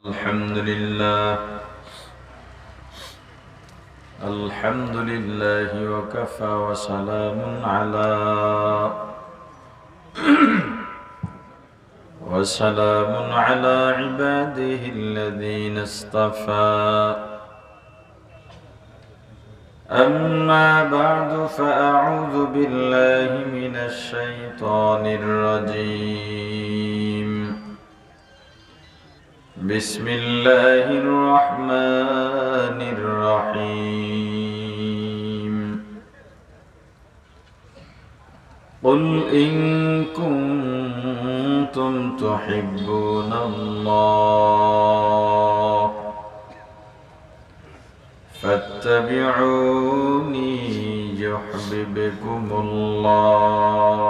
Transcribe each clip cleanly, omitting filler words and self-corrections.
الحمد لله وكفى وسلام على عباده الذين اصطفى أما بعد فأعوذ بالله من الشيطان الرجيم بسم الله الرحمن الرحيم قل إن كنتم تحبون الله فاتبعوني يحببكم الله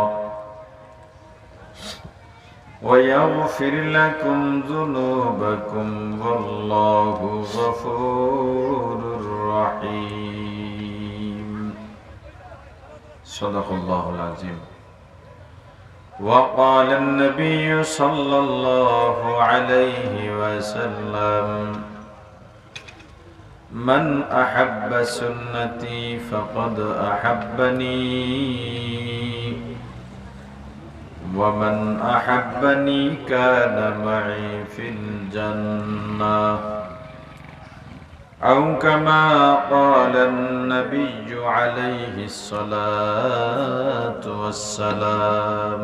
ويغفر لكم ذنوبكم والله غفور رحيم صدق الله العظيم. وقال النبي صلى الله عليه وسلم من أحب سنتي فقد أحبني ومن أحبني كان معي في الجنة أو كما قال النبي عليه الصلاة والسلام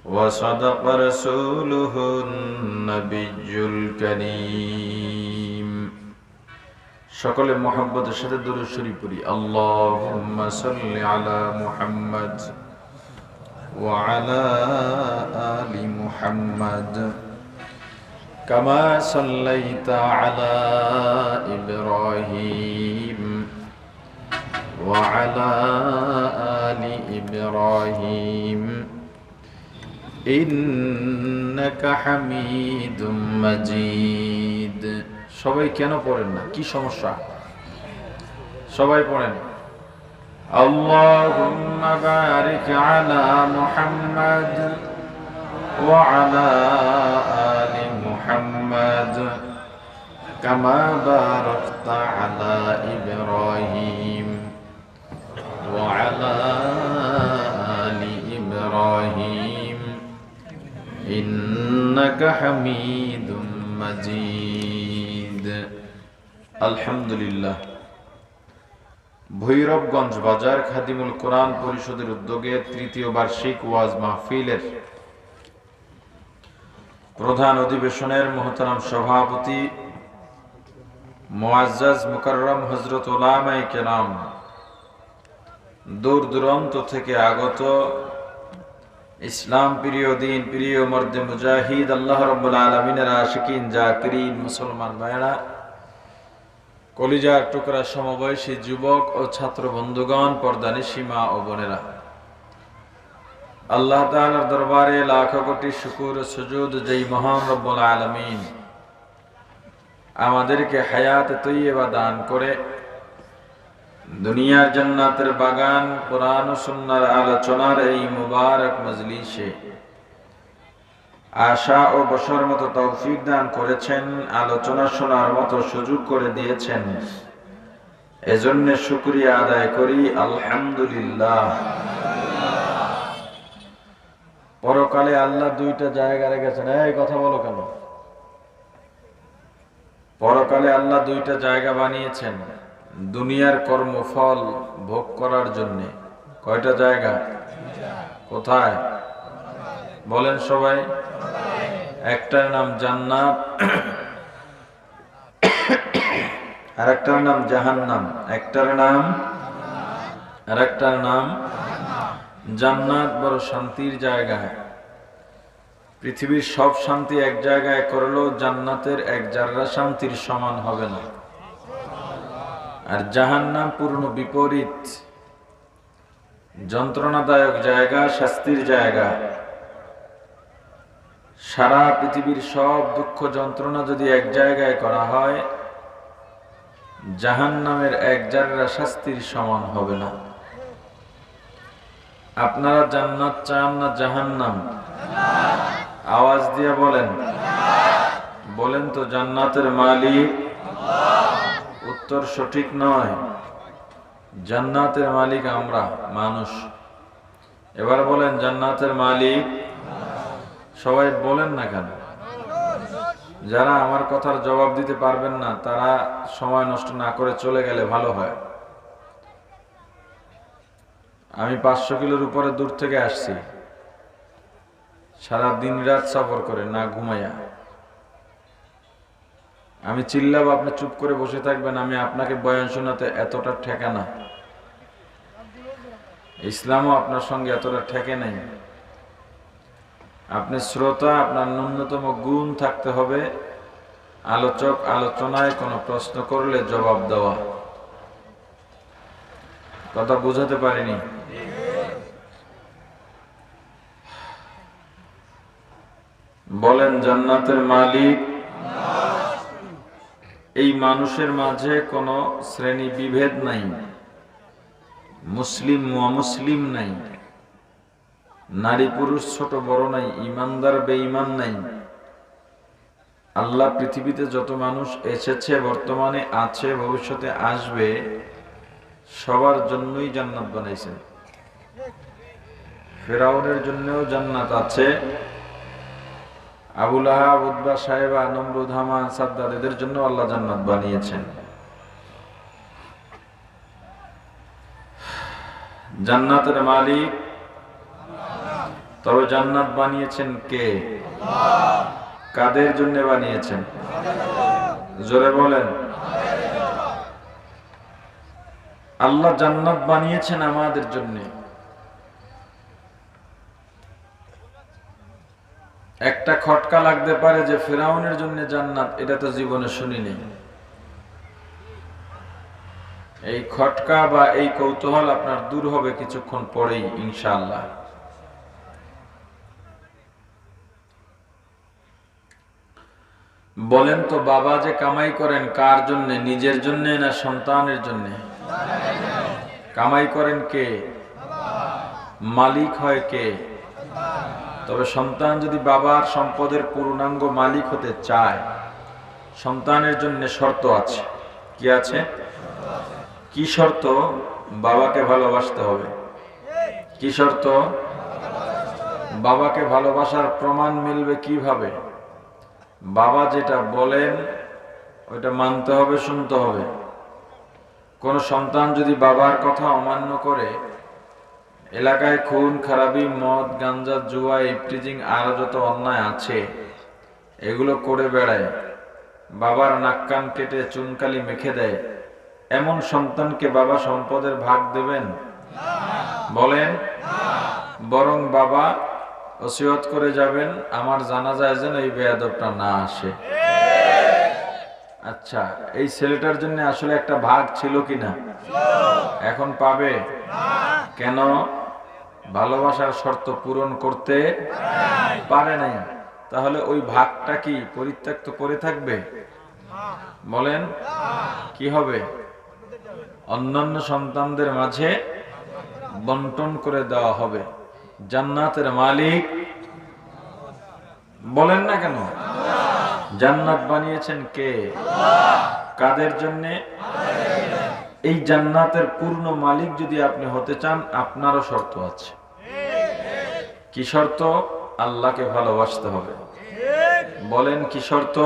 وصدق رسوله النبي الكريم. সকলে মুহাব্বতের সাথে দুরূদ শরীফ পড়ি। আল্লাহুম্মা সাল্লি আলা মুহাম্মাদ وعلى آل محمد كما صليت على إبراهيم وعلى آل إبراهيم إنك حميد مجيد. সবাই কেন পড়েন না? কি সমস্যা? সবাই পড়েন। اللهم بارك على محمد وعلى آل محمد كما باركت على إبراهيم وعلى آل إبراهيم إنك حميد مجيد. الحمد لله. ভৈরবগঞ্জ বাজার খাদিমুল কোরআন পরিষদের উদ্যোগে তৃতীয় বার্ষিক ওয়াজ মাহফিলের প্রধান অধিবেশনের মোহতারাম সভাপতি মুআজ্জাজ মুকাররম হযরত উলামায়ে কেরাম, দূর দূরান্ত থেকে আগত ইসলাম প্রিয়, দিন প্রিয়, মর্দে মুজাহিদ, আল্লাহ রাব্বুল আলামিনের আশিকিন জাকিরিন মুসলমান ভাইরা, কলিজার টুকরা সমবয়সী যুবক ও ছাত্র বন্ধুগণ, পর্দানিশী মা ও বোনেরা, আল্লাহ তাআলার দরবারে লাখ কোটি শুকর ও সুজুদ যেই মহান রব্বুল আলামিন আমাদেরকে হায়াত তৈয়বা দান করে দুনিয়ার জান্নাতের বাগান কোরআন ও সুন্নাহর আলোচনার এই মুবারক মজলিসে আশা ও বসার মতো তৌফিক দান করেছেন, আলোচনা শোনার মতো সুযোগ করে দিয়েছেন, এজন্য শুকরিয়া আদায় করি আলহামদুলিল্লাহ। পরকালে আল্লাহ দুইটা জায়গা রেখেছেন। এই কথা বলো কেন? পরকালে আল্লাহ দুইটা জায়গা বানিয়েছেন দুনিয়ার কর্মফল ভোগ করার জন্য। কয়টা জায়গা? কোথায় বলেন সবাই? একটার নাম জান্নাত, আর একটার নাম জাহান্নাম। একটার নাম আর একটার নাম জান্নাত। বড় শান্তির জায়গা। পৃথিবীর সব শান্তি এক জায়গায় করলেও জান্নাতের এক জাররা শান্তির সমান হবে না। আর জাহান্নাম পূর্ণ বিপরীত, যন্ত্রণাদায়ক জায়গা, শাস্তির জায়গা। সারা পৃথিবীর সব দুঃখ যন্ত্রণা যদি এক জায়গায় করা হয়, জাহান্নামের এক জাররা শাস্তির সমান হবে না। আপনারা জান্নাত চান না জাহান্নাম? আওয়াজ দিয়ে বলেন। বলেন তো জান্নাতের মালিক উত্তর সঠিক নয়। জান্নাতের মালিক আমরা মানুষ। এবার বলেন জান্নাতের মালিক। সবাই বলেন না কেন? যারা আমার কথার জবাব দিতে পারবেন না তারা সময় নষ্ট না করে চলে গেলে ভালো হয়। আমি 500 কিলোর উপরে দূর থেকে আসছি, সারা দিন রাত সফর করে, না ঘুমাইয়া। আমি চিল্লাব, আপনি চুপ করে বসে থাকবেন, আমি আপনাকে বয়ান শোনাতে এতটা ঠেকা না। ইসলামও আপনার সঙ্গে এতটা ঠেকে নাই। আপনি শ্রোতা, আপনার ন্যূনতম গুণ থাকতে হবে আলোচক আলোচনায় কোনো প্রশ্ন করলে জবাব দেওয়া। কথা বুঝাতে পারিনি? বলেন জান্নাতের মালিক। এই মানুষের মাঝে কোনো শ্রেণী বিভেদ নাই, মুসলিম অমুসলিম নাই, নারী পুরুষ ছোট বড় নাই, ইমানদার বেঈমান নাই। আল্লাহ পৃথিবীতে যত মানুষ এসেছে, বর্তমানে আছে, ভবিষ্যতে আসবে, সবার জন্যই জান্নাত বানাইছেন। ফেরাউনের জন্যও জান্নাত আছে, আবু লাহাব, উতবা, সাইবা, নমরুদ, হামান, সাদ্দাদ এদের জন্য আল্লাহ জান্নাত বানিয়েছেন। জান্নাতের মালিক। তবে জান্নাত বানিয়েছেন কে? কাদের জন্য বানিয়েছেন? জোরে বলেন। আল্লাহ জান্নাত বানিয়েছেন আমাদের জন্য। একটা খটকা লাগতে পারে যে ফেরাউনের জন্য জান্নাত, এটা তো জীবনে শুনিনি। এই খটকা বা এই কৌতূহল আপনার দূর হবে কিছুক্ষণ পরেই ইনশাআল্লাহ। বলেন তো বাবা যে কামাই করেন কার জন্য? নিজের জন্য না সন্তানের জন্য? কামাই করেন কে? মালিক হয় কে? তবে সন্তান যদি বাবার সম্পদের পূর্ণাঙ্গ মালিক হতে চায়, সন্তানের জন্য শর্ত আছে। কি আছে? কি শর্ত? বাবাকে ভালোবাসতে হবে। কি শর্ত? বাবাকে ভালোবাসার প্রমাণ মিলবে কিভাবে? বাবা যেটা বলেন ওইটা মানতে হবে, শুনতে হবে। কোন সন্তান যদি বাবার কথা অমান্য করে, এলাকায় খুন খারাপি, মদ, গাঞ্জা, জুয়া, ইফটিজিং আরো যত অন্যায় আছে এগুলো করে বেড়ায়, বাবার নাক কান কেটে চুনকালি মেখে দেয়, এমন সন্তানকে বাবা সম্পদের ভাগ দেবেন? বলেন। বরং বাবা ওসিয়ত করে যাবেন, আমার জানাজায় যেন এই বেয়াদবটা না আসে। আচ্ছা, এই ছেলেটার জন্য আসলে একটা ভাগ ছিল কিনা? এখন পাবে? কেন? ভালোবাসার শর্ত পূরণ করতে পারে নাই। তাহলে ওই ভাগটা কি পরিত্যক্ত করে থাকবে? বলেন। কি হবে? অন্যান্য সন্তানদের মাঝে বন্টন করে দেওয়া হবে। জান্নাতের মালিক। বলেন না কেন? জান্নাত বানিয়েছেন কে? কাদের জন্য? এই জান্নাতের পূর্ণ মালিক যদি আপনি হতে চান, আপনারও শর্ত আছে। কি শর্ত? আল্লাহকে ভালোবাসতে হবে। বলেন কি শর্ত?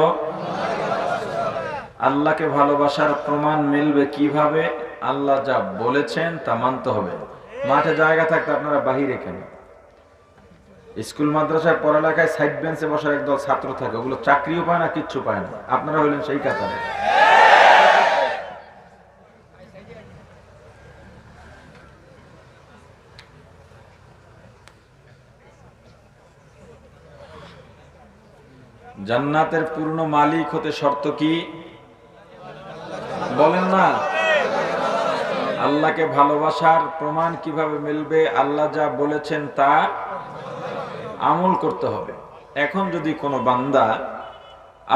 আল্লাহকে ভালোবাসার প্রমাণ মিলবে কিভাবে? আল্লাহ যা বলেছেন তা মানতে হবে। মাঠে জায়গা থাকতে আপনারা বাহিরে কেন? স্কুল মাদ্রাসায় পড়ালেখায় সাইড বেঞ্চে বসার একদল ছাত্র থাকে, ওগুলো চাকরিও পায় না, কিচ্ছু পায় না। আপনারা হইলেন সেই কাতারে। জান্নাতের পূর্ণ মালিক হতে শর্ত কি? বলেন না। আল্লাহকে ভালোবাসার প্রমাণ কিভাবে মিলবে? আল্লাহ যা বলেছেন তা আমল করতে হবে। এখন যদি কোনো বান্দা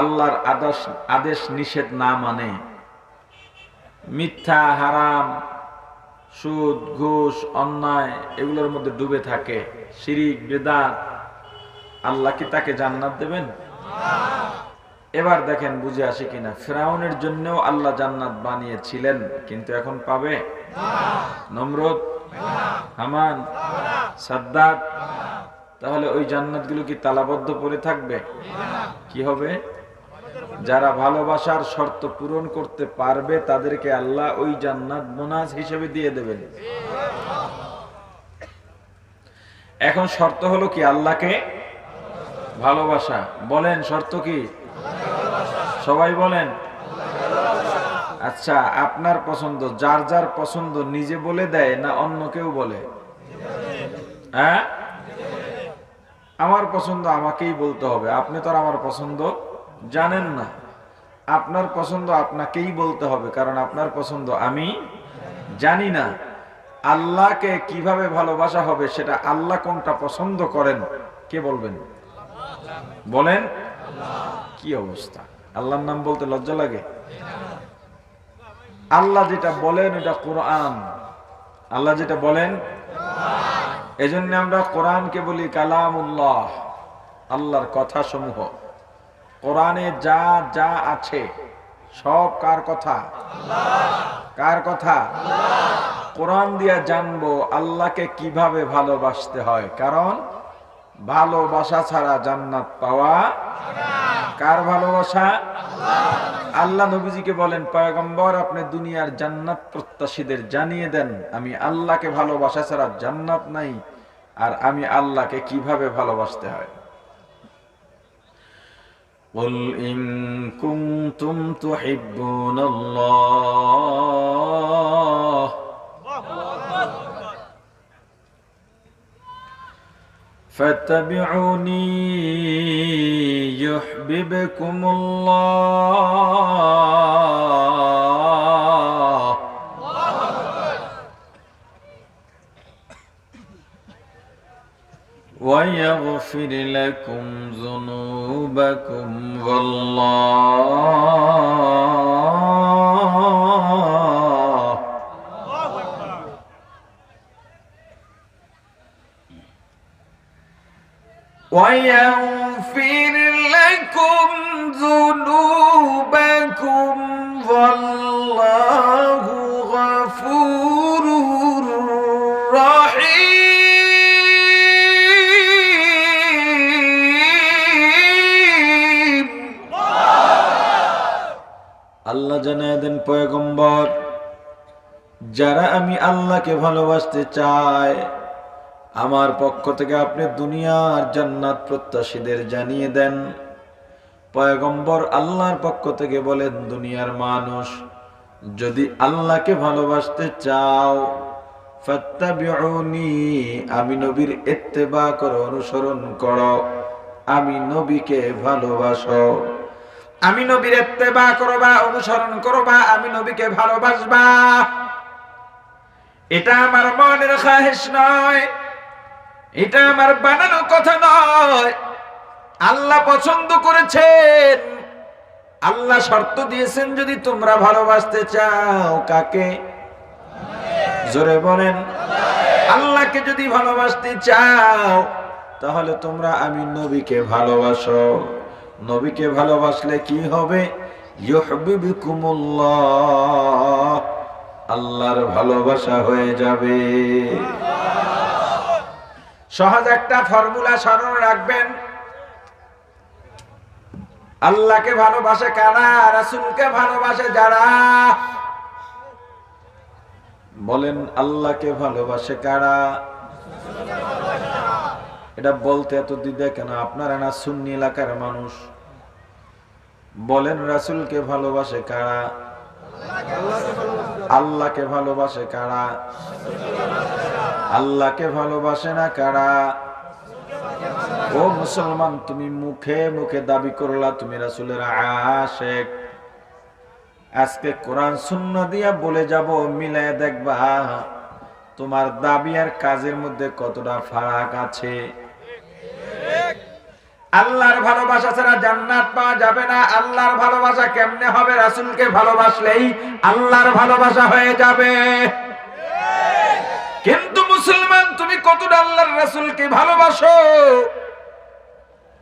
আল্লাহর আদেশ নিষেধ না মানে, মিথ্যা, হারাম, সুদ, ঘুষ, অন্যায় এগুলোর মধ্যে ডুবে থাকে, শিরিক, বিদআত, আল্লাহ কি তাকে জান্নাত দেবেন? এবার দেখেন বুঝে আসে কিনা, ফিরাউনের জন্যও আল্লাহ জান্নাত বানিয়েছিলেন, কিন্তু এখন পাবে? নমরুদ, হামান, সাদ্দাত, তাহলে ওই জান্নাতগুলো কি তালাবদ্ধ পড়ে থাকবে? কি হবে? যারা ভালোবাসার শর্ত পূরণ করতে পারবে তাদেরকে আল্লাহ ওই জান্নাত বোনাস হিসেবে দিয়ে দেবেন। এখন শর্ত হলো কি? আল্লাহকে ভালোবাসা। বলেন শর্ত কি? সবাই বলেন। আচ্ছা, আপনার পছন্দ, যার যার পছন্দ নিজে বলে দেয় না অন্য কেউ বলে? হ্যাঁ, আমার পছন্দ আমাকেই বলতে হবে। আপনি তো আর আমার পছন্দ জানেন না। আপনার পছন্দ আপনাকেই বলতে হবে, কারণ আপনার পছন্দ আমি জানি না। আল্লাহকে কিভাবে ভালোবাসা হবে সেটা আল্লাহ কোনটা পছন্দ করেন কে বলবেন? বলেন। কি অবস্থা! আল্লাহর নাম বলতে লজ্জা লাগে? আল্লাহ যেটা বলেন এটা কোরআন। আল্লাহ যেটা বলেন, এজন্য আমরা কোরআনকে বলি কালামুল্লাহ, আল্লাহর কথা সমূহ। কোরআনে যা যা আছে সব কার কথা? কার কথা? কোরআন দিয়া জানবো আল্লাহকে কিভাবে ভালোবাসতে হয়, কারণ ভালোবাসা ছাড়া জান্নাত পাওয়া। কার ভালোবাসা? আল্লাহ নবীজিকে বলেন, পয়গম্বর আপনি দুনিয়ার জান্নাত প্রত্যাশীদের জানিয়ে দেন আমি আল্লাহকে ভালোবাসা ছাড়া জান্নাত নাই, আর আমি আল্লাহকে কিভাবে ভালোবাসতে হয়। قل إن كنتم تحبون الله فاتبعوني يحببكم الله ويغفر لكم ذنوبكم والله ويغفر لكم ذنوبكم والله غفور رحيم। আল্লাহ জানায় দেন, পয়গম্বর যারা আমি আল্লাহকে ভালোবাসতে চায় আমার পক্ষ থেকে আপনি দুনিয়ার জান্নাত প্রত্যাশীদের জানিয়ে দেন। পয়গম্বর আল্লাহর পক্ষ থেকে বলেন, দুনিয়ার মানুষ যদি আল্লাহকে ভালোবাসতে চাও ফাত্তাবিউনি, আমি নবীর ইত্তেবা করো, অনুসরণ করো, আমি নবীকে ভালোবাসো। আমি নবীর ইত্তেবা করবা, অনুসরণ করবা, আমি নবীকে ভালোবাসবা। এটা আমার মনের খাহিশ নয়, এটা আমার বানানো কথা নয়। আল্লাহ পছন্দ করেছেন, আল্লাহ শর্ত দিয়েছেন, যদি তোমরা ভালোবাসতে চাও কাকে? জোরে বলেন। আল্লাহকে যদি ভালোবাসতে চাও তাহলে তোমরা আমি নবীকে ভালোবাসো। নবীকে ভালোবাসলে কি হবে? ইউহিব্বুকুমুল্লাহ, আল্লাহর ভালোবাসা হয়ে যাবে। সহজ একটা ফর্মুলা স্মরণ রাখবেন, আল্লাহকে ভালোবাসে কারা? রাসূলকে ভালোবাসে যারা। বলেন, আল্লাহকে ভালোবাসে কারা? এটা বলতে এত দ্বিধা কেন? আপনারা না সুন্নি এলাকার মানুষ। বলেন, রাসূলকে ভালোবাসে কারা? আল্লাহকে ভালোবাসে কারা? আল্লাহকে ভালোবাসে না কারা? ও মুসলমান, তুমি মুখে মুখে দাবি করলা তুমি রাসূলের আশিক। আজকে কোরআন সুন্নাহ দিয়া বলে যাব, মিলায় দেখবা তোমার দাবি আর কাজের মধ্যে কতটা ফারাক আছে। আল্লাহর ভালোবাসা ছাড়া জান্নাত পাওয়া যাবে না। আল্লাহর ভালোবাসা কেমনে হবে? রাসূলকে ভালোবাসলেই আল্লাহর ভালোবাসা হয়ে যাবে। কিন্তু মুসলমান, তুমি কতটা আল্লাহর রাসূলকে ভালোবাসো?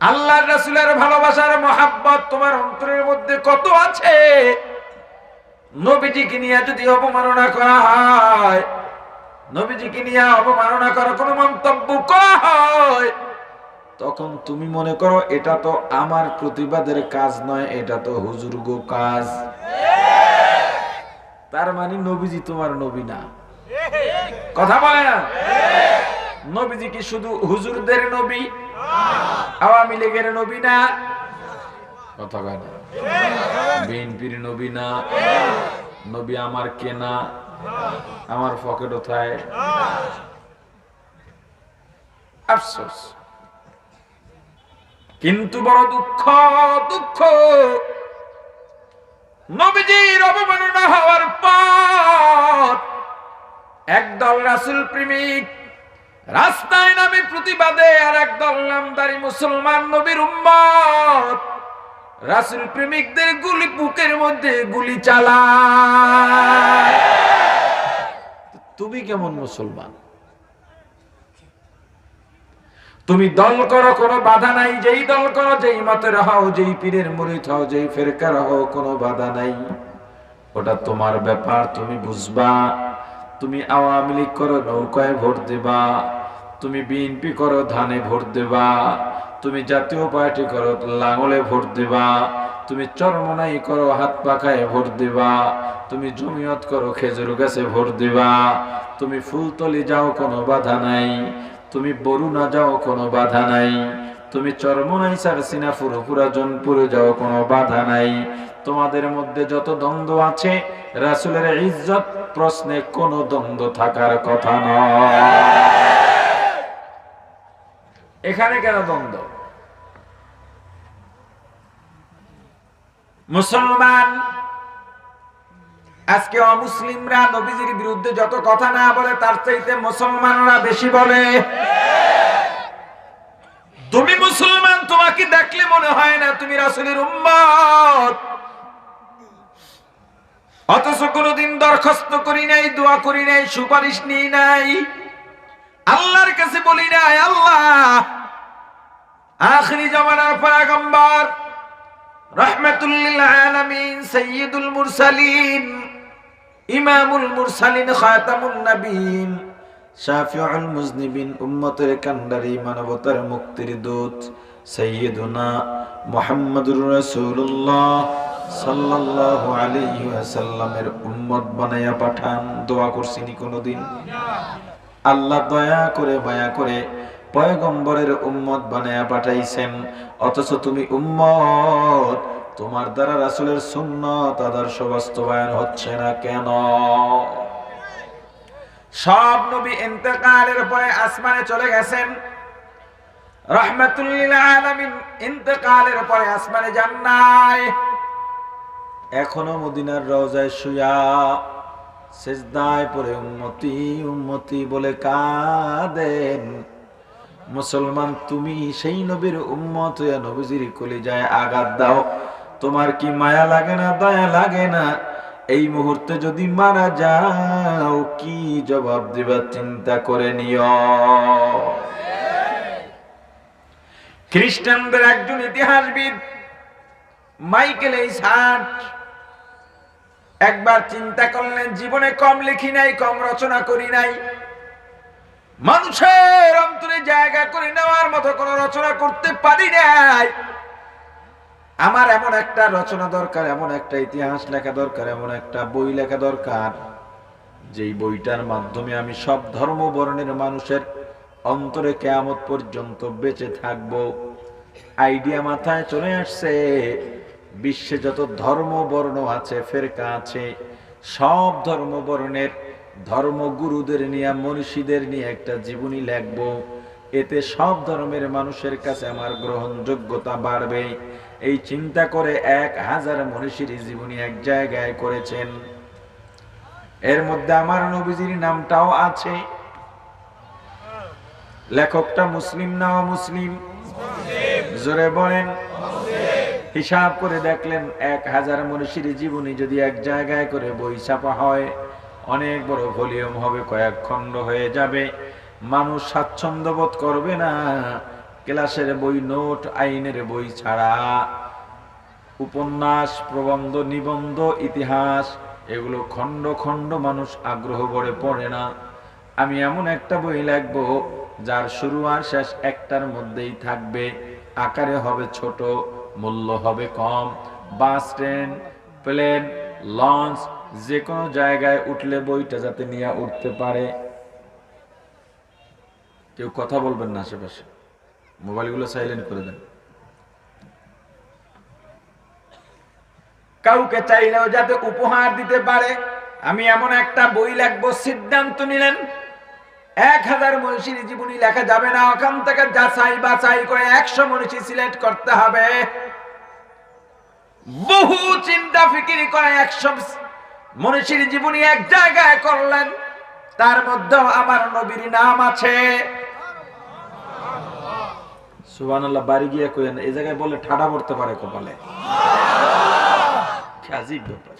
আল্লাহর রাসূলের ভালোবাসার মহাব্বত তোমার অন্তরের মধ্যে কত আছে? নবীজিকে নিয়ে যদি অবমাননা করা হয়, নবীজিকে নিয়ে অবমাননা করা কোনো মন্তব্য করা হয়, তখন তুমি মনে করো এটা তো আমার প্রতিবাদের কাজ নয়, এটা তো হুজুরগো কাজ। তার মানে নবীজি তোমার নবী না। কথা বলে না? নবীজি কি শুধু হুজুরদের নবী, আওয়ামী লীগের নবী না? কথা কয় না? বিএনপির নবী না? নবী আমার কেনা, আমার পকেট কোথায়? আফসোস। কিন্তু বড় দুঃখ, দুঃখ, নবীজির অবমাননা হওয়ার পর একদল রাসূল প্রেমিক রাস্তায় নামে প্রতিবাদে, আর একদল নামধারী মুসলমান নবীর উম্মত রাসূল প্রেমিকদের গুলি বুকের মধ্যে গুলি চালায়। তুমি কেমন মুসলমান? তুমি দল করো, কোনো বাধা নাই, যেই দল করো, যেই মতের হও, যেই পীরের মুরিদ হও, যেই ফেরকার হও, কোনো বাধা নাই। ওটা তোমার ব্যাপার, তুমি বুঝবা। তুমি আওয়ামী লীগ করো, নৌকায় ভোট দেবা। তুমি বিএনপি করো, ধানে ভোট দেবা। তুমি জাতীয় পার্টি করো, লাঙ্গলে ভোট দেবা। তুমি চরমনাই করো, হাত পাখায় ভোট দেবা। তুমি জমিয়ত করো, খেজুর গাছে ভোট দেবা। তুমি ফুলতলি যাও, কোনো বাধা নাই। তুমি বরুণা যাও, কোনো বাধা নাই। তুমি চরমনাই সারসিনা ফুরফুরা জনপুরে যাও, কোনো বাধা নাই। তোমাদের মধ্যে যত দ্বন্দ্ব আছে, রাসূলের ইজ্জত প্রশ্নে কোনো দ্বন্দ্ব থাকার কথা নয়। এখানে কেন দ্বন্দ্ব? মুসলমান আজকে অমুসলিমরা নবীজির বিরুদ্ধে যত কথা না বলে, তার চাইতে মুসলমানরা বেশি বলে। তুমি মুসলমান, তোমাকে দেখলে মনে হয় না তুমি রাসূলের উম্মত, অথচ কোনদিন দরখাস্ত করি নাই, দোয়া করি নাই, সুপারিশ নিই নাই, আল্লাহর কাছে বলি নাই আল্লাহ আখিরি জামানার পয়গম্বর রাহমাতুল লিল আলামিন, সাইয়্যিদুল মুরসালিন, ইমামুল মুরসালিন, খাতামুন নবীন, শাফিউল মুজনিবিন, উম্মতের কান্ডারি, মানবতার মুক্তির দূত সাইয়্যিদুনা মুহাম্মদুর রাসূলুল্লাহ সাল্লাল্লাহু আলাইহি ওয়াসাল্লামের উম্মত বানায়া পাঠান। দোয়া করছিনি কোনদিন? আল্লাহ দয়া করে মায়া করে পয়গম্বরের উম্মত বানায়া পাঠাইছেন, অথচ তুমি উম্মত, তোমার দ্বারা রাসূলের সুন্নাত আদর্শ বাস্তবায়ন হচ্ছে না কেন? সব নবী ইন্তেকালের পরে আসমানে চলে গেছেন, রাহমাতুল লিল আলামিন ইন্তেকালের পরে আসমানে যান নাই। এখনো মদিনার রওজায় শুয়া সিজদায় পড়ে উম্মতি উম্মতি বলে কাঁদেন। মুসলমান, তুমি সেই নবীর উম্মত হয়ে নবীজির কলিজায় আঘাত দাও, তোমার কি মায়া লাগে না, দয়া লাগে না? এই মুহূর্তে যদি মারা যাও, কি জবাব দিবা চিন্তা করে নিও। খ্রিস্টানদের একজন ইতিহাসবিদ মাইকেল এইসার্ট একবার চিন্তা করলেন, জীবনে কম লিখি নাই, কম রচনা করি নাই, মানুষের অন্তরে জায়গা করে নেওয়ার মতো কোন রচনা করতে পারি নাই। আমার এমন একটা রচনা দরকার, এমন একটা ইতিহাস লেখা দরকার, এমন একটা বই লেখা দরকার, যেই বইটার মাধ্যমে আমি সব ধর্ম বর্ণের মানুষের অন্তরে কিয়ামত পর্যন্ত বেঁচে থাকব। আইডিয়া মাথায় চলে আসছে, বিশ্বে যত ধর্ম বর্ণ আছে, ফেরকা আছে, সব ধর্ম বর্ণের ধর্মগুরুদের নিয়ে, মনীষীদের নিয়ে একটা জীবনী লিখব। এতে সব ধর্মের মানুষের কাছে আমার গ্রহণযোগ্যতা বাড়বে। এই চিন্তা করে 1000 মনীষীর জীবনী এক জায়গায় করেছেন। এর মধ্যে আমার নবীজির নামটাও আছে। লেখকটা মুসলিম না অমুসলিম? জোরে বলেন। হিসাব করে দেখলেন 1000 মনীষীর জীবনী যদি এক জায়গায় করে বই ছাপা হয়, অনেক বড় ভলিউম হবে, কয়েক খণ্ড হয়ে যাবে, মানুষ স্বাচ্ছন্দ্য বোধ করবে না, ক্লাসের বই, নোট, আইনের বই ছাড়া উপন্যাস, প্রবন্ধ, নিবন্ধ, ইতিহাস এগুলো খণ্ড খণ্ড মানুষ আগ্রহ ভরে পড়ে না। আমি এমন একটা বই লিখবো যার শুরু আর শেষ একটার মধ্যেই থাকবে, আকারে হবে ছোট, মূল্য হবে কম। বাস, ট্রেন, প্লেন, লঞ্চ যে কোনো জায়গায় উঠলে বইটা যাতে নিয়ে উঠতে পারে। কেউ কথা বলবেন না, আশেপাশে মোবাইলগুলো সাইলেন্ট করে দেন। কাউকে চাইলেও যাতে উপহার দিতে পারে। আমি এমন একটা বই লিখবো, সিদ্ধান্ত নিলেন 1000 মনীষীর জীবনী লেখা যাবে না, ওখান থেকে যাচাই বাছাই করে 100 মনীষী সিলেক্ট করতে হবে। বহু চিন্তা ফিকির করে 100 মনীষীর জীবনী এক জায়গায় করলেন, তার মধ্যে আমার নবীর নাম আছে। সুবহানাল্লাহ। বাড়ি গিয়ে কইেন, এই জায়গায় বলে ঠাডা পড়তে পারে কপালে। আজীব ব্যাপার।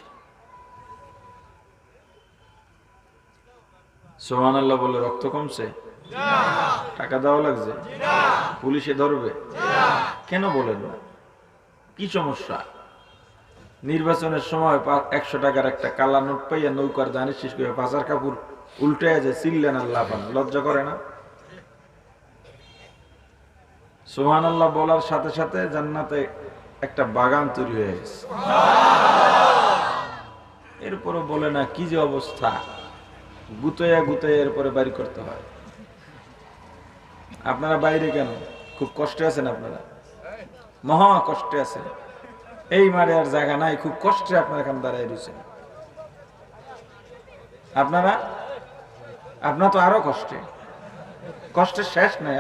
সুবহানাল্লাহ বলে রক্ত কমছে? টাকা দেওয়া লাগছে? পুলিশে ধরবে? কেন বলেন না? কি সমস্যা? নির্বাচনের সময় 100 টাকার একটা কালা নোট পাইয়া নৌকার জানি শেষ করে পাচার কাপড় উল্টে যায়, চিল্লেন আল্লাহ পান, লজ্জা করে না? সুবহানাল্লাহ বলার সাথে সাথে জান্নাতে একটা বাগান তৈরি হয়ে গেছে। এরপরে বলে না কি যে অবস্থা, গুতাইয়া গুতাইয়া এরপরে বাড়ি করতে হয়। আপনারা বাইরে কেন? খুব কষ্টে আছেন আপনারা? মহা কষ্টে আছেন। এই মারে আর জায়গা নাই, খুব কষ্টে আপনারা এখানে দাঁড়ায় রয়েছেন। আপনার তো আরো কষ্টে, কষ্টের শেষ নাই।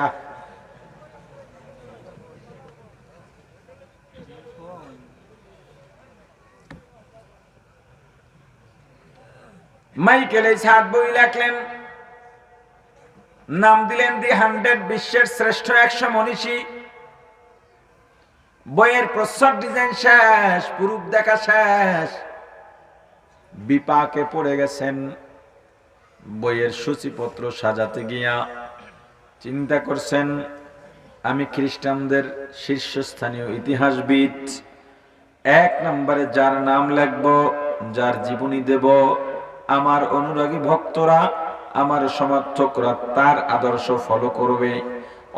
মাইকেল এই 7 বই লেখলেন, নাম দিলেন দি 100, বিশ্বের শ্রেষ্ঠ 100 মনীষী। বইয়ের প্রচ্ছদ ডিজাইন শেষ, প্রুফ দেখা শেষ, বিপাকে পড়ে গেছেন। বইয়ের সূচিপত্র সাজাতে গিয়া চিন্তা করছেন, আমি খ্রিস্টানদের শীর্ষস্থানীয় ইতিহাসবিদ, 1 নম্বরে যার নাম লিখব, যার জীবনী দেব, আমার অনুরাগী ভক্তরা, আমার সমর্থকরা তার আদর্শ ফলো করবে।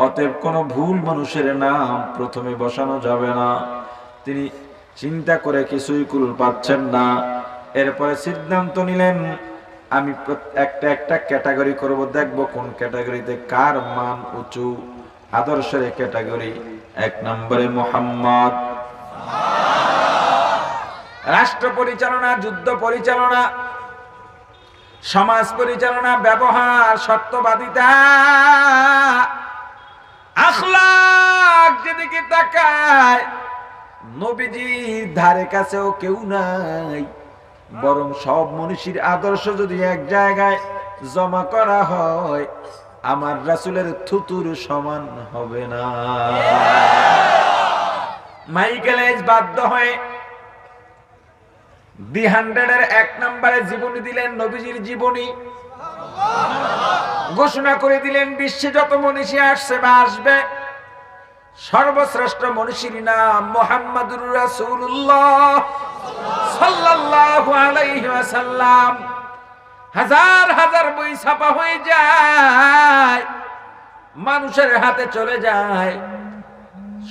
অতএব কোনো ভুল মানুষের নাম প্রথমে বসানো যাবে না। তিনি চিন্তা করে কিছুই কুল পাচ্ছেন না। এরপরে সিদ্ধান্ত নিলেন, আমি একটা ক্যাটাগরি করব, দেখব কোন ক্যাটাগরিতে কার মান উঁচু। আদর্শের ক্যাটাগরি 1 নম্বরে মুহাম্মদ। রাষ্ট্র পরিচালনা, যুদ্ধ পরিচালনা, সমাজ পরিচালনা, ব্যবহার, সত্যবাদিতা, আখলাক যেদিকে তাকায় নবীজির ধারে কাছেও কেউ নাই। বরং সব মনীষীর আদর্শ যদি এক জায়গায় জমা করা হয়, আমার রাসূলের থুতুর সমান হবে না। মাইকেল এজ বাধ্য হয়ে দি 100-এর 1 নম্বরে জীবনী দিলেন, নবীজির জীবনী। ঘোষণা করে দিলেন, বিশ্বে যত মনীষী আসছে বা আসবে, সর্বশ্রেষ্ঠ মনীষীর নাম মুহাম্মাদুর রাসূলুল্লাহ সাল্লাল্লাহু আলাইহি ওয়াসাল্লাম। হাজার হাজার বই ছাপা হয়ে যায়, মানুষের হাতে চলে যায়,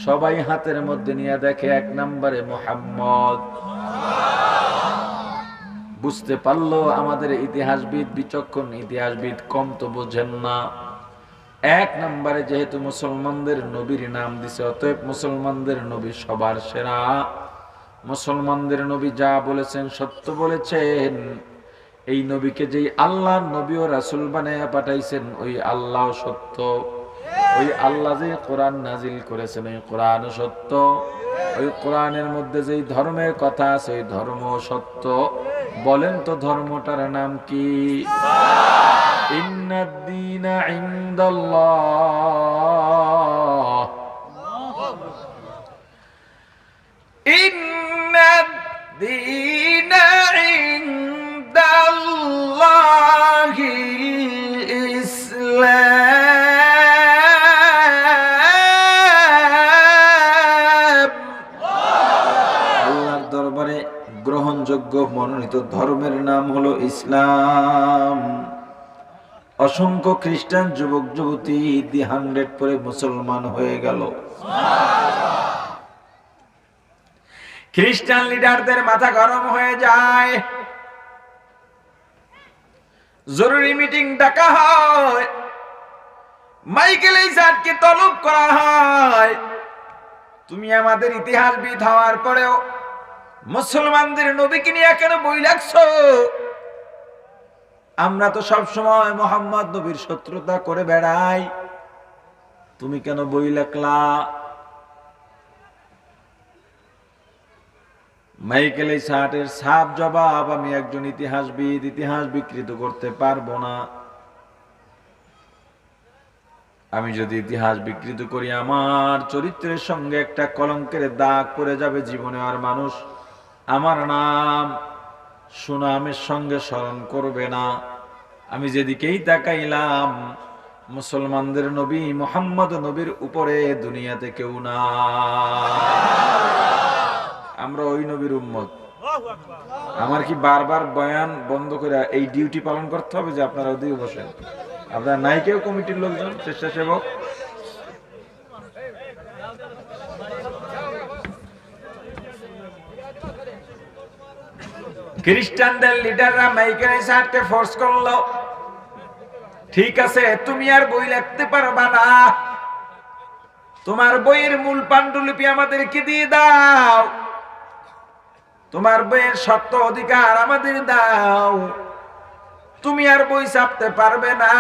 সবাই হাতের মধ্যে নিয়ে দেখে 1 নম্বরে মুহাম্মদ। বুঝতে পারলো আমাদের ইতিহাসবিদ, বিচক্ষণ ইতিহাসবিদ কম তো বোঝেন না। 1 নম্বরে যেহেতু মুসলমানদের নবীর নাম দিছে, অতএব মুসলমানদের নবী সবার সেরা। মুসলমানদের নবী যা বলেছেন সত্য বলেছেন। এই নবীকে যেই আল্লাহ নবী ও রাসূল বানায়া পাঠাইছেন, ওই আল্লাহ সত্য। ওই আল্লাহ যে কোরআন নাজিল করেছেন, ওই কোরআন সত্য। ওই কোরআনের মধ্যে যেই ধর্মের কথা আছে, ওই ধর্ম সত্য। বলেন তো ধর্মটার নাম কি? ইন্নাদ-দীনা ইনদাল্লাহ, ইন্নাদ-দীনা ইনদাল্লাহিল ইসলাম। দরবারে গ্রহণযোগ্য মনোনীত ধর্মের নাম হলো ইসলাম। অসংখ্য খ্রিস্টান যুবক যুবতী দি 100 পরে মুসলমান হয়ে গেল। খ্রিস্টান লিডারদের মাথা গরম হয়ে যায়, জরুরি মিটিং ডাকা হয়, মাইকেল এইসারকে তলব করা হয়। তুমি আমাদের ইতিহাসবিদ হওয়ার পরেও মুসলমানদের নবীকে নিয়ে কেন বই লাগছো? আমরা তো সব সময় মোহাম্মদ নবীর শত্রুতা করে বেড়াই, তুমি কেন বই লেখলা? মাইকেল এইসার্টের সাফ জবাব, আমি একজন ইতিহাসবিদ, ইতিহাস বিকৃত করতে পারবো না। আমি যদি ইতিহাস বিকৃত করি আমার চরিত্রের সঙ্গে একটা কলঙ্কের দাগ পড়ে যাবে জীবনে, আর মানুষ আমার নাম সুনামের সঙ্গে স্মরণ করবে না। আমি যেদিকেই তাকাইলাম মুসলমানদের নবী মুহাম্মদ নবীর উপরে দুনিয়াতে কেউ না। আমরা ওই নবীর উম্মত। আমার কি বারবার বয়ান বন্ধ করে এই ডিউটি পালন করতে হবে যে আপনারা ওদিকে বসেন? আপনারা নাই কেউ কমিটির লোকজন, স্বেচ্ছাসেবক? খ্রিস্টানদের লিডাররা মাইকেল এইসারকে ফোর্স করলো, ঠিক আছে তুমি আর বই লিখতে পারবা না, তোমার বইয়ের মূল পাণ্ডুলিপি আমাদেরকে দিয়ে দাও, তোমার বইয়ের সত্য অধিকার আমাদের দাও, তুমি আর বই ছাপতে পারবে না।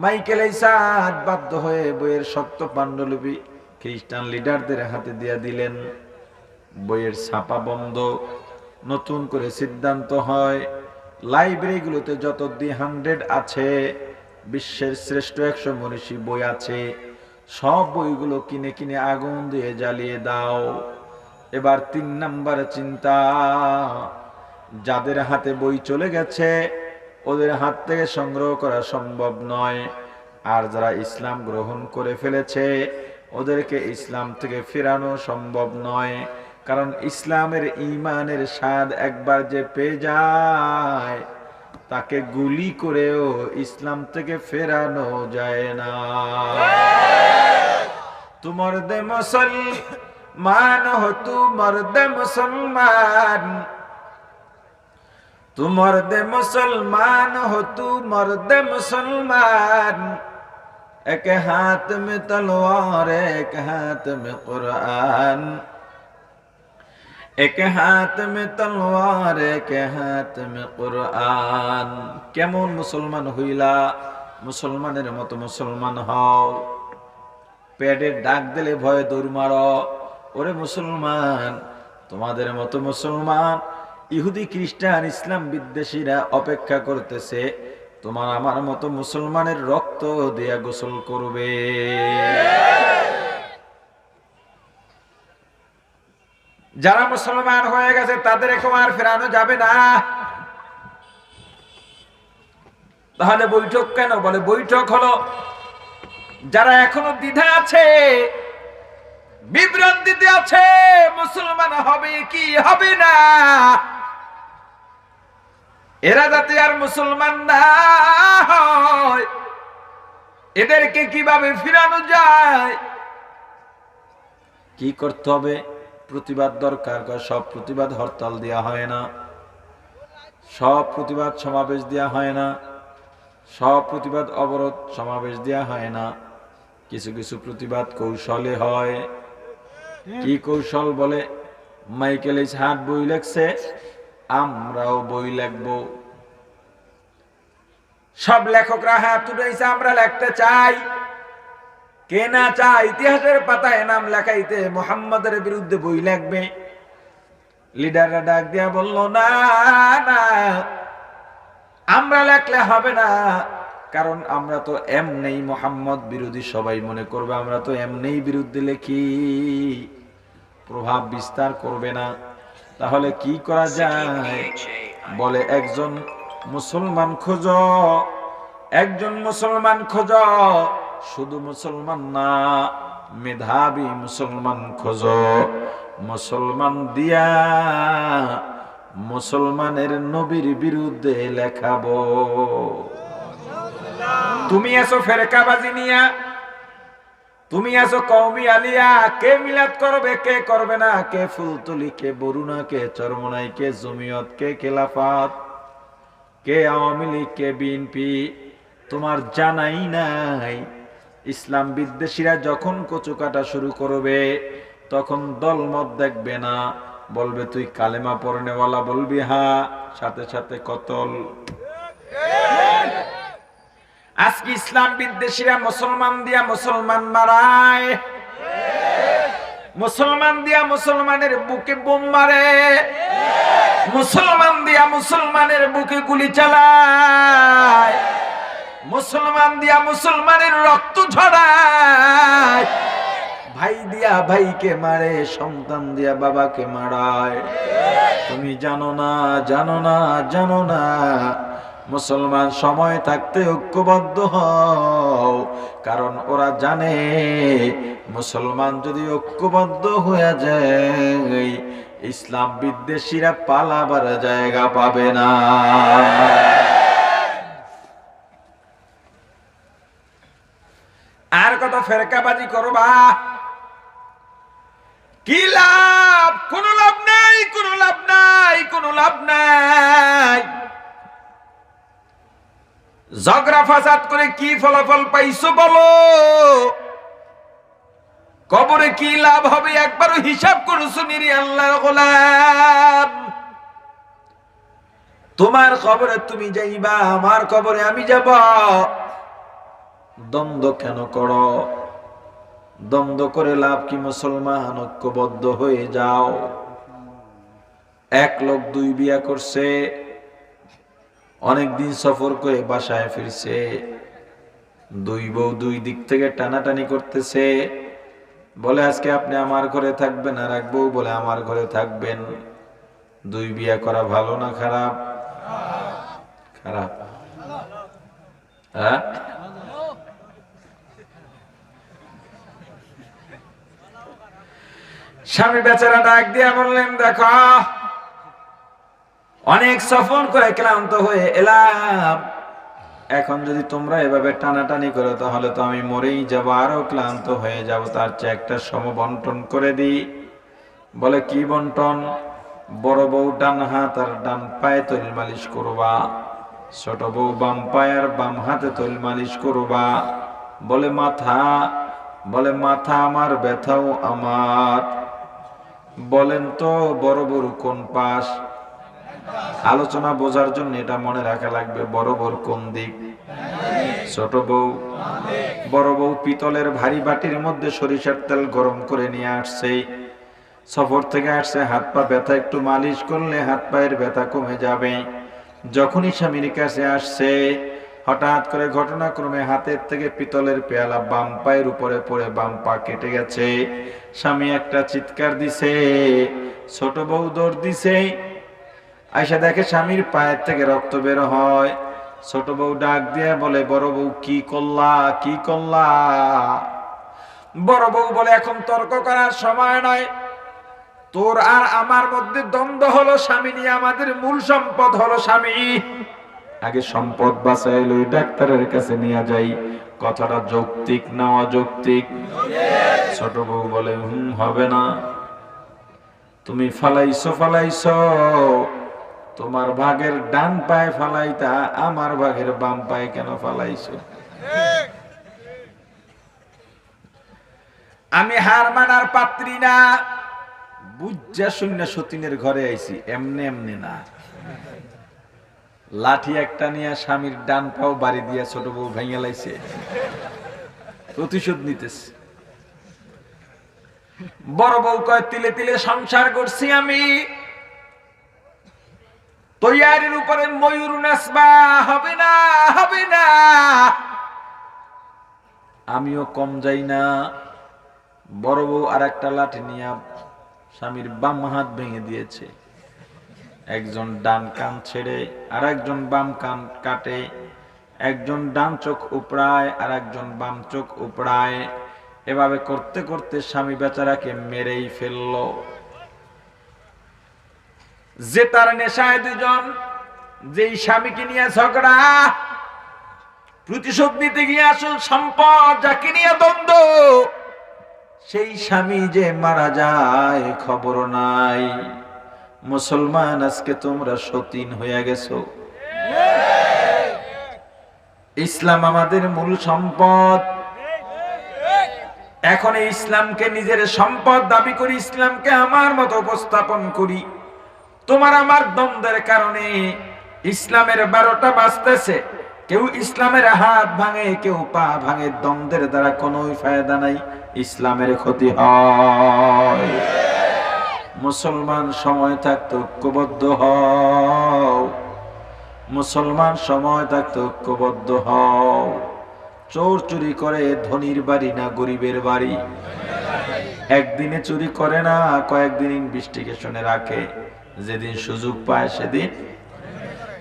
মাইকেল এইসার বাধ্য হয়ে বইয়ের সত্য পাণ্ডুলিপি খ্রিস্টান লিডারদের হাতে দিয়ে দিলেন। বইয়ের ছাপা বন্ধ। নতুন করে সিদ্ধান্ত হয় লাইব্রেরিগুলোতে যত দি 100 আছে, বিশ্বের শ্রেষ্ঠ 100 মনীষী বই আছে, সব বইগুলো কিনে কিনে আগুন দিয়ে জ্বালিয়ে দাও। এবার 3 নাম্বার চিন্তা, যাদের হাতে বই চলে গেছে ওদের হাত থেকে সংগ্রহ করা সম্ভব নয়, আর যারা ইসলাম গ্রহণ করে ফেলেছে ওদেরকে ইসলাম থেকে ফেরানো সম্ভব নয়। কারণ ইসলামের ঈমানের স্বাদ একবার যে পেয়ে যায় তাকে গুলি করেও ইসলাম থেকে ফেরানো যায় না। তু মর্দে মুসলমান হো, তু মর্দে মুসলমান, তু মর্দে মুসলমান হো, তু মর্দে মুসলমান, এক হাত মে তলোয়ার এক হাত মে কুরআন, এক হাত মে তলোয়ার এক হাত মে কুরআন। কেমন মুসলমান হইলা? মুসলমানের মতো মুসলমান হও। পেটের ডাক দিলে ভয়ে দৌড় মারো, ওরে মুসলমান তোমাদের মতো মুসলমান ইহুদি খ্রিস্টান ইসলাম বিদ্বেষীরা অপেক্ষা করতেছে তোমার আমার মতো মুসলমানের রক্ত দিয়া গোসল করবে। যারা মুসলমান হয়ে গেছে তাদের এখন আর ফেরানো যাবে না। তাহলে বৈঠক কেন? বলে বৈঠক হলো যারা এখনো দ্বিধা আছে, বিভ্রান্তিতে আছে, মুসলমান হবে কি হবে না, এরা যাতে আর মুসলমান না হয়, এদেরকে কিভাবে ফিরানো যায়, কি করতে হবে? প্রতিবাদ দরকার। সব প্রতিবাদ হরতাল দেয়া হয় না, সব প্রতিবাদ সমাবেশ দেয়া হয় না, সব প্রতিবাদ অবরোধ সমাবেশ দেয়া হয় না। কিছু কিছু প্রতিবাদ কৌশলে হয়। কি কৌশল? বলে মাইকেল এইসার বই লেখছে, আমরাও বই লিখবো। সব লেখকরা হাত উঠাইছে, আমরা লিখতে চাই। কে না চায় ইতিহাসের পাতায় নাম লেখাইতে, মুহাম্মাদের বিরুদ্ধে বই লিখবে? লিডাররা ডাক দিয়া বলল, না না, আমরা লেখলে হবে না, কারণ আমরা তো এমনেই মুহাম্মদ বিরোধী, সবাই মনে করবে আমরা তো এমনেই বিরুদ্ধে লেখি, প্রভাব বিস্তার করবে না। তাহলে কি করা যায়? বলে একজন মুসলমান খোঁজো, একজন মুসলমান খোঁজো, শুধু মুসলমান না, মেধাবী মুসলমান খোঁজো। মুসলমান দিয়া মুসলমানের নবীর বিরুদ্ধে লেখাবো। তুমি আছো ফেরকাবাজি নিয়া, তুমি আছো কওমি আলিয়া, কে মিলাদ করবে কে করবে না, কে ফুলতলি, কে বরুণা, কে চরমনাই, কে জমিয়ত, কে খেলাফত, কে আওয়ামী লীগ, কে বিএনপি। তোমার জানাই নাই ইসলাম বিদ্বেষীরা যখন কচু কাটা শুরু করবে তখন দলমত দেখবে না, বলবে তুই কালেমা পড়নেওয়ালা, বলবি হ্যাঁ, সাথে সাথে কতল। আজকে ইসলাম বিদ্বেষীরা মুসলমান দিয়া মুসলমান মারায়, মুসলমান দিয়া মুসলমানের বুকে বোম মারে, মুসলমান দিয়া মুসলমানের বুকে গুলি চালায়, মুসলমান দিয়া মুসলমানের রক্ত ঝরায়, ভাই দিয়া ভাইকে মারে, সন্তান দিয়া বাবাকে মারায়। তুমি জানো না, জানো না, জানো না মুসলমান সময় থাকতে ঐক্যবদ্ধ হও, কারণ ওরা জানে মুসলমান যদি ঐক্যবদ্ধ হয়ে যায় ইসলাম বিদ্বেষীরা পালাবার জায়গা পাবে না। আর কত ফেরকাবাজি করবা? কি লাভ? কোনো লাভ নাই, কোনো লাভ নাই, কোনো লাভ নাই। ঝগড়া ফাসাদ করে কি ফলাফল পাইছো বলো? কবরে কি লাভ হবে একবারও হিসাব করছো নিরি আল্লাহর গোলাম? তোমার কবরে তুমি যাইবা, আমার কবরে আমি যাব। দ্বন্দ্ব কেন করো? দ্বন্দ্ব করে লাভ কি? মুসলমান ঐক্যবদ্ধ হয়ে যাও। এক লোক দুই বিয়া করছে, অনেকদিন সফর করে বাসায় ফিরছে, দুই বউ দুই দিক থেকে টানাটানি করতেছে, বলে আজকে আপনি আমার ঘরে থাকবেন, আর এক বউ বলে আমার ঘরে থাকবেন। দুই বিয়া করা ভালো না খারাপ? খারাপ। হ্যাঁ, স্বামী বেচারা ডাক দিয়া বললেন, দেখো অনেক সফর করে ক্লান্ত হয়ে এলাম, এখন যদি তোমরা এভাবে টানাটানি করো তাহলে তো আমি মরেই যাবো, আরো ক্লান্ত হয়ে যাব, তার চেয়ে একটা সমবন্টন করে দিই। বলে কি বন্টন? বড় বউ ডান হাত আর ডান পায়ে তৈল মালিশ করবা, ছোট বউ বাম পায়ে আর বাম হাতে তৈল মালিশ করবা। বলে মাথা? বলে মাথা আমার, ব্যথাও আমার। বলেন তো বড় বড় কোন পাশ? আলোচনা বোঝার জন্য এটা মনে রাখা লাগবে, বড় বড় কোন দিক? ছোট বউ। বড় বউ পিতলের ভারী বাটির মধ্যে সরিষার তেল গরম করে নিয়ে আসছে, সফর থেকে আসছে, হাত পা ব্যথা, একটু মালিশ করলে হাত পায়ের ব্যথা কমে যাবে। যখনই স্বামীর কাছে আসছে হঠাৎ করে ঘটনাক্রমে হাতের থেকে পিতলের পেয়ালা বাম পায়ের উপরে পড়ে বাম পা কেটে গেছে। স্বামী একটা চিৎকার দিছে, ছোট বউ দৌড় দিছে, আয়সা দেখে স্বামীর পায়ের থেকে রক্ত বের হয়। ছোট বউ ডাক দিয়ে বলে, বড় বউ কি করলা, কি করলা? বড় বউ বলে, এখন তর্ক করার সময় নয়, তোর আর আমার মধ্যে দ্বন্দ্ব হলো স্বামী নিয়ে, আমাদের মূল সম্পদ হলো স্বামী। আগে সম্পদ বাঁচাইল ডাক্তারের কাছে নিয়ে যাই। কথাটা যৌক্তিক না অযৌক্তিক? ছোট বউ বলে, হবে না, তুমি ফালাইছো ফালাইছো, তোমার ভাগের ডান পায়ে ফালাইতা, আমার ভাগের বাম পায়ে কেন ফালাইছো? আমি হার মানার পাত্রী না। বুঝা শূন্য সতীনের ঘরে আইছি, এমনি এমনি না। লাঠি একটা নিয়ে স্বামীর ডান পাও বাড়ি দিয়া ছোট বউ ভেঙে লাইছে, প্রতিশোধ নিতেছে। বড় বউ কয়, তিলে তিলে সংসার করছি আমি, তৈয়ারির উপরে ময়ূর নাচবা, হবে না, হবে না। আমিও কম যাই না। বড় বউ আর একটা লাঠি নিয়ে স্বামীর বাম হাত ভেঙে দিয়েছে। একজন ডান কান ছেড়ে আর একজন বাম কান কাটে, একজন ডান চোখ উপড়ায় আর একজন বাম চোখ উপড়ায়। এভাবে করতে করতে স্বামী বেচারাকে মেরেই ফেললো। যে তার নেশায় দুজন, যেই স্বামীকে নিয়ে ঝগড়া, প্রতিশোধ নিতে গিয়ে আসল সম্পদ যাকে নিয়ে দ্বন্দ্ব, সেই স্বামী যে মারা যায় খবর নাই। মুসলমান আজকে তোমরা সতীন হয়ে গেছো। ইসলাম আমাদের মূল সম্পদ। এখন এই ইসলামকে নিজের সম্পদ দাবি করি, ইসলামকে আমার মতো উপস্থাপন করি। তোমার আমার দ্বন্দ্বের কারণে ইসলামের 12টা বাজতেছে। কেউ ইসলামের হাত ভাঙে, কেউ পা ভাঙে। দ্বন্দ্বের দ্বারা কোনো ফায়দা নাই, ইসলামের ক্ষতি হয়। মুসলমান সময় থাকতে ঐক্যবদ্ধ হও, মুসলমান সময় থাকতে ঐক্যবদ্ধ হও। চোর চুরি করে ধনীর বাড়ি না গরিবের বাড়ি? একদিনে চুরি করে না, কয়েকদিন ইনভেস্টিগেশনে রাখে। যেদিন সুযোগ পায় সেদিন।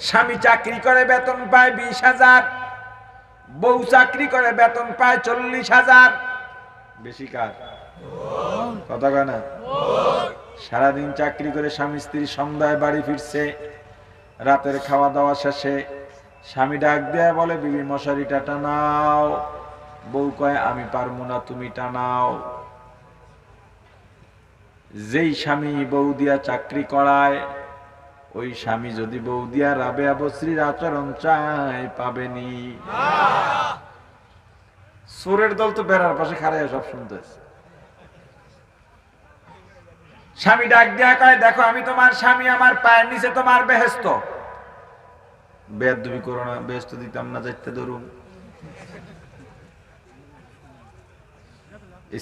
স্বামী চাকরি করে বেতন পায় 20,000, বউ চাকরি করে বেতন পায় 40,000। বেশি কার কথা কয় না? সারাদিন চাকরি করে স্বামী স্ত্রী সন্ধ্যায় বাড়ি ফিরছে, রাতের খাওয়া দাওয়া শেষে স্বামী ডাক দেয়া বলে, বিবি মশারিটা টানাও। বউ কয়, আমি পারবো না, তুমি টানাও। যেই স্বামী বউ দিয়া চাকরি করায়, ওই স্বামী যদি বউ দিয়া রাবেয়া বসরির আচরণ চায়, পাবেনি। চোরের দল তো বেড়ার পাশে খাড়াইয়া সব শুনতেছে। স্বামী ডাক দিয়া কয়, দেখো আমি তোমার স্বামী, আমার পায়ের নিচে তোমার বেহেস্ত। বেয়াদবি করো না, বেহেস্ত দিতাম না, যাইতে ধরুন।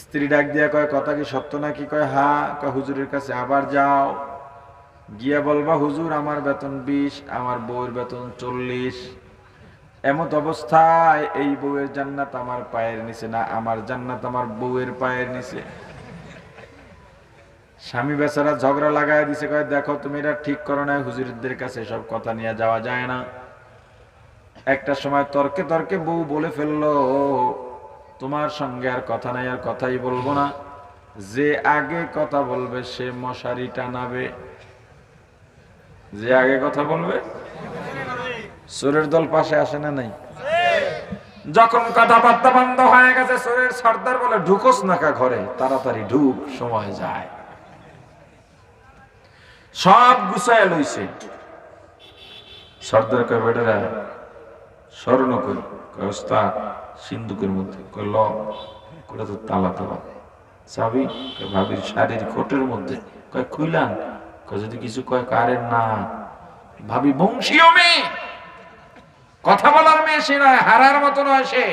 স্ত্রী ডাক দিয়া কয়, কথা কি সত্য নাকি? কয় হ্যাঁ। কয় হুজুরের কাছে আবার যাও, গিয়া বলবা, হুজুর আমার বেতন 20, আমার বউয়ের বেতন 40। এমত অবস্থায় এই বউয়ের জান্নাত আমার পায়ের নিচে না, আমার জান্নাত আমার বউয়ের পায়ের নিচে। স্বামী বেচারা ঝগড়া লাগায় দিছে, কয় দেখো তুমি এটা ঠিক করো না, হুজুরদের কাছে সব কথা নিয়ে যাওয়া যায় না। একটা সময় তর্কে তর্কে বউ বলে ফেললো, তোমার সঙ্গে আর কথা নাই, আর কথাই বলবো না। যে আগে কথা বলবে সে মশারি টানাবে। যে আগে কথা বলবে। চোরের দল পাশে আসে না নাই? যখন কথাবার্তা বন্ধ হয়ে গেছে, চোরের সর্দার বলে, ঢুকোস না কা ঘরে, তাড়াতাড়ি ঢুক, সময় যায়। সব গুছায় লইছে। সর্দার কয়, বেটারা স্মরণ করি। কয় ওস্তাদ, সিন্ধুকের মধ্যে। কয় ল, ওটা তো তালা তালা। চাবি? কয় ভাবির শাড়ির কোটের মধ্যে। কয় খুইলান? কয় যদি কিছু কয়, কারের না, ভাবি বংশীয় মেয়ে, কথা বলার মেয়ে সে নয়, হারার মতো নয় সে।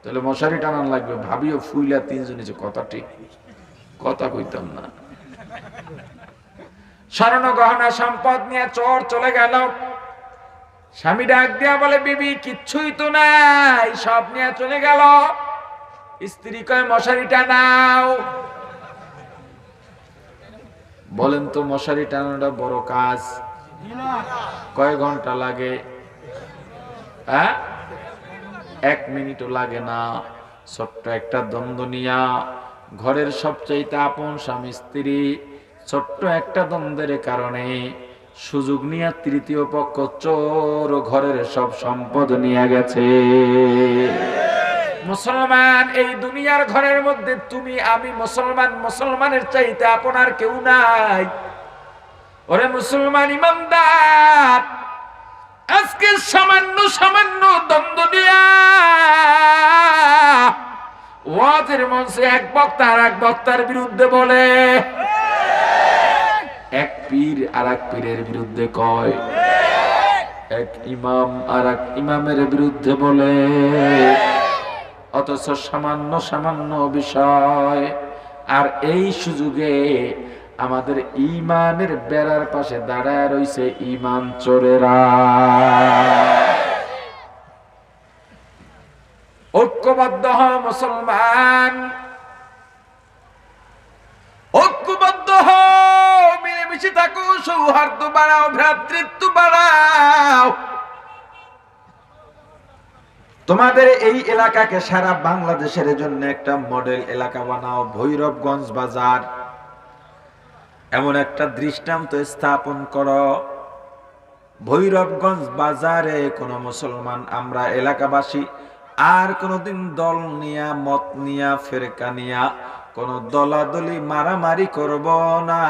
তাহলে মশারি টানান লাগবে। ভাবিও ফুইলা, তিনজনে যে কথা ঠিক, কথা কইতাম না। স্বর্ণ গহনা সম্পদ নিয়ে চোর চলে গেল। স্বামী ডাক দিয়া বলে, বিবি কিচ্ছুই তো নাই, সব নিয়ে চলে গেল। স্ত্রী কয়, মশারি টানাও। বলেন তো, মশারি টানানোটা বড় কাজ? কয় ঘন্টা লাগে? 1 মিনিটও লাগে না। ছোট্ট একটা দ্বন্দ্ব নিয়া, ঘরের সবচাইতে আপন স্বামী স্ত্রী, ছোট্ট একটা দ্বন্দ্বের কারণে সুযোগ নিয়ে তৃতীয় পক্ষ চোর ঘরের সব সম্পদ নিয়ে গেছে। মুসলমান, এই দুনিয়ার ঘরের মধ্যে তুমি আমি মুসলমান, মুসলমানের চাইতে আপনার কেউ নাই। ওরে মুসলমান ইমানদার, আজকে সামান্য সামান্য দ্বন্দ্ব নিয়া ওয়াজের মঞ্চে এক বক্তা আর এক বক্তার বিরুদ্ধে বলে, এক পীর আর এক পীরের বিরুদ্ধে কয়, এক ইমাম আর এক ইমামের বিরুদ্ধে বলে। অথচ সামান্য সামান্য বিষয়, আর এই সুযোগে আমাদের ঈমানের বেড়ার পাশে দাঁড়ায় রইছে ঈমান চোরেরা। ঐক্যবদ্ধ হও মুসলমান, ঐক্যবদ্ধ হও, মিলেমিশে থাকো, সৌহার্দ্য বাড়াও, ভ্রাতৃত্ব বাড়াও। তোমাদের এই এলাকাকে সারা বাংলাদেশের জন্য একটা মডেল এলাকা বানাও। ভৈরবগঞ্জ বাজার এমন একটা দৃষ্টান্ত স্থাপন করো, ভৈরবগঞ্জ বাজারে কোন মুসলমান আমরা এলাকাবাসী আর কোনদিন দল নিয়া, মত নিয়া, ফেরকা নিয়া কোন দলাদলি মারামারি করব না।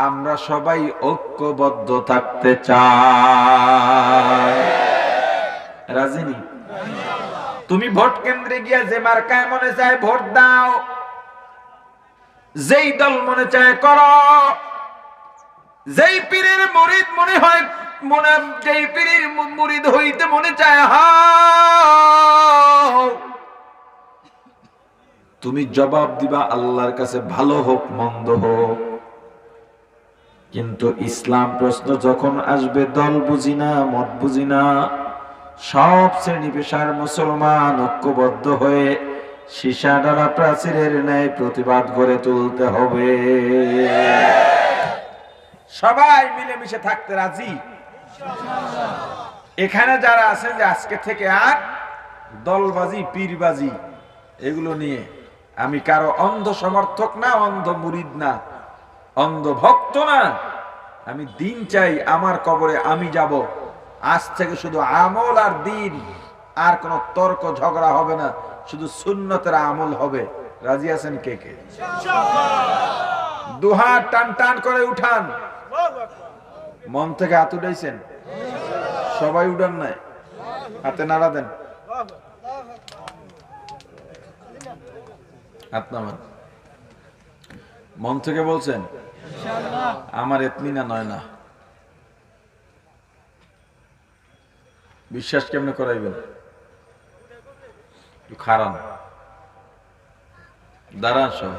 আমরা সবাই ঐক্যবদ্ধ থাকতে চাই। রাজিনী? তুমি ভোট কেন্দ্রে গিয়া যে মার্কায় মনে চায় ভোট দাও, যেই দল মনে চায় করো, যেই পীরের মুরিদ মনে হয় মনে, যেই পীরের মুরিদ হইতে মনে চায় হও। তুমি জবাব দিবা আল্লাহর কাছে, ভালো হোক মন্দ হোক। কিন্তু ইসলাম প্রশ্ন যখন আসবে, দল বুঝি না, মত বুঝি না, সব শ্রেণী পেশার মুসলমান ঐক্যবদ্ধ হয়ে সীসা ডালা প্রাচীরের ন্যায় প্রতিবাদ গড়ে তুলতে হবে। সবাই মিলেমিশে থাকতে রাজি? এখানে যারা আছে যে আজকে থেকে আর দলবাজি, পীরবাজি এগুলো নিয়ে, আমি কারো অন্ধ সমর্থক না, অন্ধ মুরিদ না, অন্ধ ভক্ত না। আমি দিন চাই, আমার কবরে আমি যাব। আজ থেকে শুধু আমল আর দিন, আর কোন তর্ক ঝগড়া হবে না, শুধু সুন্নতের আমল হবে। রাজি আছেন কে কে? দুহাত টান টান করে উঠান। মন থেকে হাত উঠাইছেন? সবাই উঠান নাই? হাতে নাড়া দেন। হাত নামান। মন থেকে বলছেন? আমার এতমিনা নয় না। বিশ্বাস কেমনে করাইবেন? খারান দাঁড়ান সব।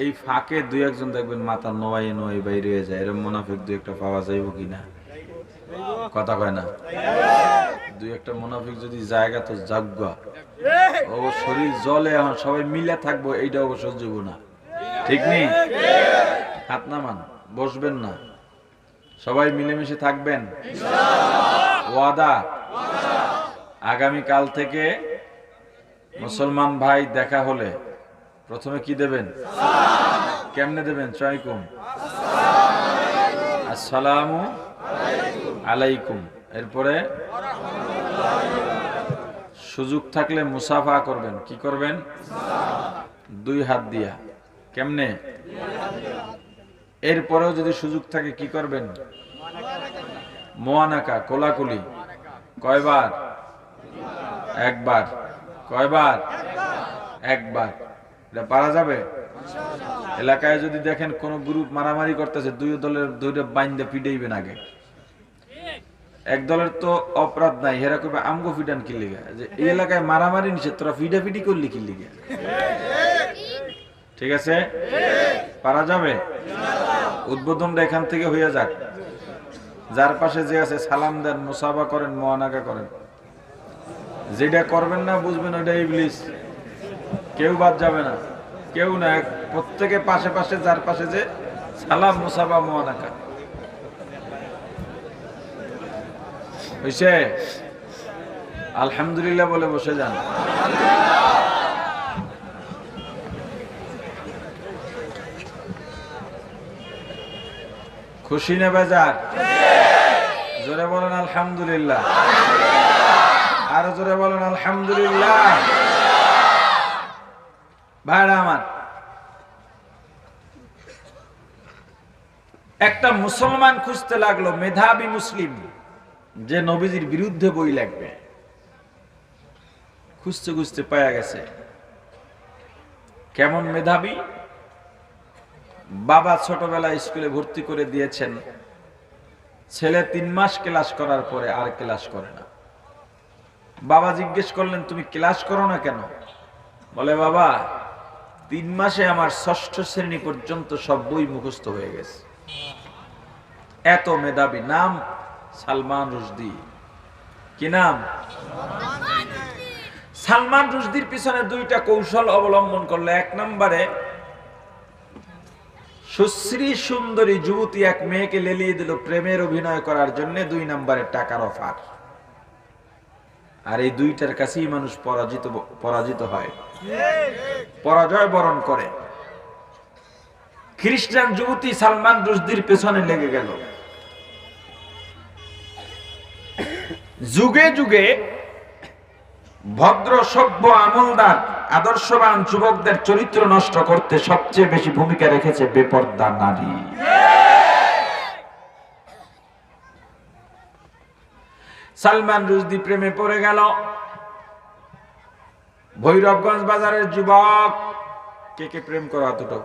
এই ফাঁকে দুই একজন দেখবেন মাথা নোয়াই নোয়াই বাইরে হয়ে যায়। এরকম মুনাফিক দুই একটা পাওয়া যাইব কিনা? কথা কয় না? দুই একটা মুনাফিক যদি জায়গা তো জাগা, ও শরীর জলে, এখন সবাই মিলে থাকবো, এইটা অবশ্য সহ্য না। ঠিক নেই? হাত নামান, বসবেন না, সবাই মিলেমিশে থাকবেন। ওয়াদা? আগামী কাল থেকে মুসলমান ভাই দেখা হলে প্রথমে কি দেবেন? কেমনে দেবেন? ওয়ালাইকুম আসসালামু আলাইকুম। এরপরে সুযোগ থাকলে মুসাফা করবেন। কি করবেন? দুই হাত দিয়া। কেমনে? এরপরেও যদি সুযোগ থাকে কি করবেন? মোয়ানাকা, কোলাকুলি। কয়বার? একবার। কয়বার? একবার। এটা পারা যাবে? এলাকায় যদি দেখেন কোন গ্রুপ মারামারি করতেছে, দুই দলের দুইটা বাইন্দা পিটাইবেন আগে। এক দলের তো অপরাধ নাই, হেরা করবে আমগো ফিডান কি লিগা, যে এই এলাকায় মারামারি নিষেধ, তোরা ফিডাফিডি করলি কি লিগা? ঠিক আছে? পারা যাবে? উদ্বোধনটা এখান থেকে হইয়া যাক। যার পাশে যে আছে সালাম দেন, মুসাফা করেন, মোয়ানাকা করেন। যেটা করবেন না বুঝবেন ওইটা ইবলিস। কেউ বাদ যাবে না, কেউ না, প্রত্যেকে পাশে পাশে, যার পাশে যে সালাম, মুসাফা, মোয়ানাকা। হইছে? আলহামদুলিল্লাহ বলে বসে যান। খুশি না বেজার? জোরে বলেন আলহামদুলিল্লাহ। আরো জোরে বলেন আলহামদুলিল্লাহ। ভাইরা আমার, একটা মুসলমান খুঁজতে লাগলো, মেধাবী মুসলিম, যে নবীজির বিরুদ্ধে বই লিখবে। খুঁজতে খুঁজতে পাওয়া গেছে। কেমন মেধাবী? বাবা ছোটবেলায় স্কুলে ভর্তি করে দিয়েছেন, ছেলে 3 মাস ক্লাস করার পরে আর ক্লাস করে না। বাবা জিজ্ঞেস করলেন, তুমি ক্লাস করো না কেন? বলে, বাবা 3 মাসে আমার 6ষ্ঠ শ্রেণী পর্যন্ত সব বই মুখস্থ হয়ে গেছে। এত মেধাবী। নাম সালমান রুশদি। কি নাম? সালমান রুশদির পিছনে 2টা কৌশল অবলম্বন করলে। 1 নম্বরে সুশ্রী সুন্দরী যুবতী এক মেয়েকে লেলিয়ে দিল প্রেমের অভিনয় করার জন্য 2 নম্বরের টাকার অফার। আর এই দুইটার কাছেই মানুষ পরাজিত হয়, পরাজয় বরণ করে। খ্রিস্টান যুবতী সালমান রুশদির পেছনে লেগে গেল। যুগে যুগে ভদ্র সভ্য আমলদার আদর্শবান যুবকদের চরিত্র নষ্ট করতে সবচেয়ে বেশি ভূমিকা রেখেছে বেপর্দা নারী। সালমান রুশদি প্রেমে পড়ে গেল। ভৈরবগঞ্জ বাজারের যুবক কে কে প্রেম করা দুটো?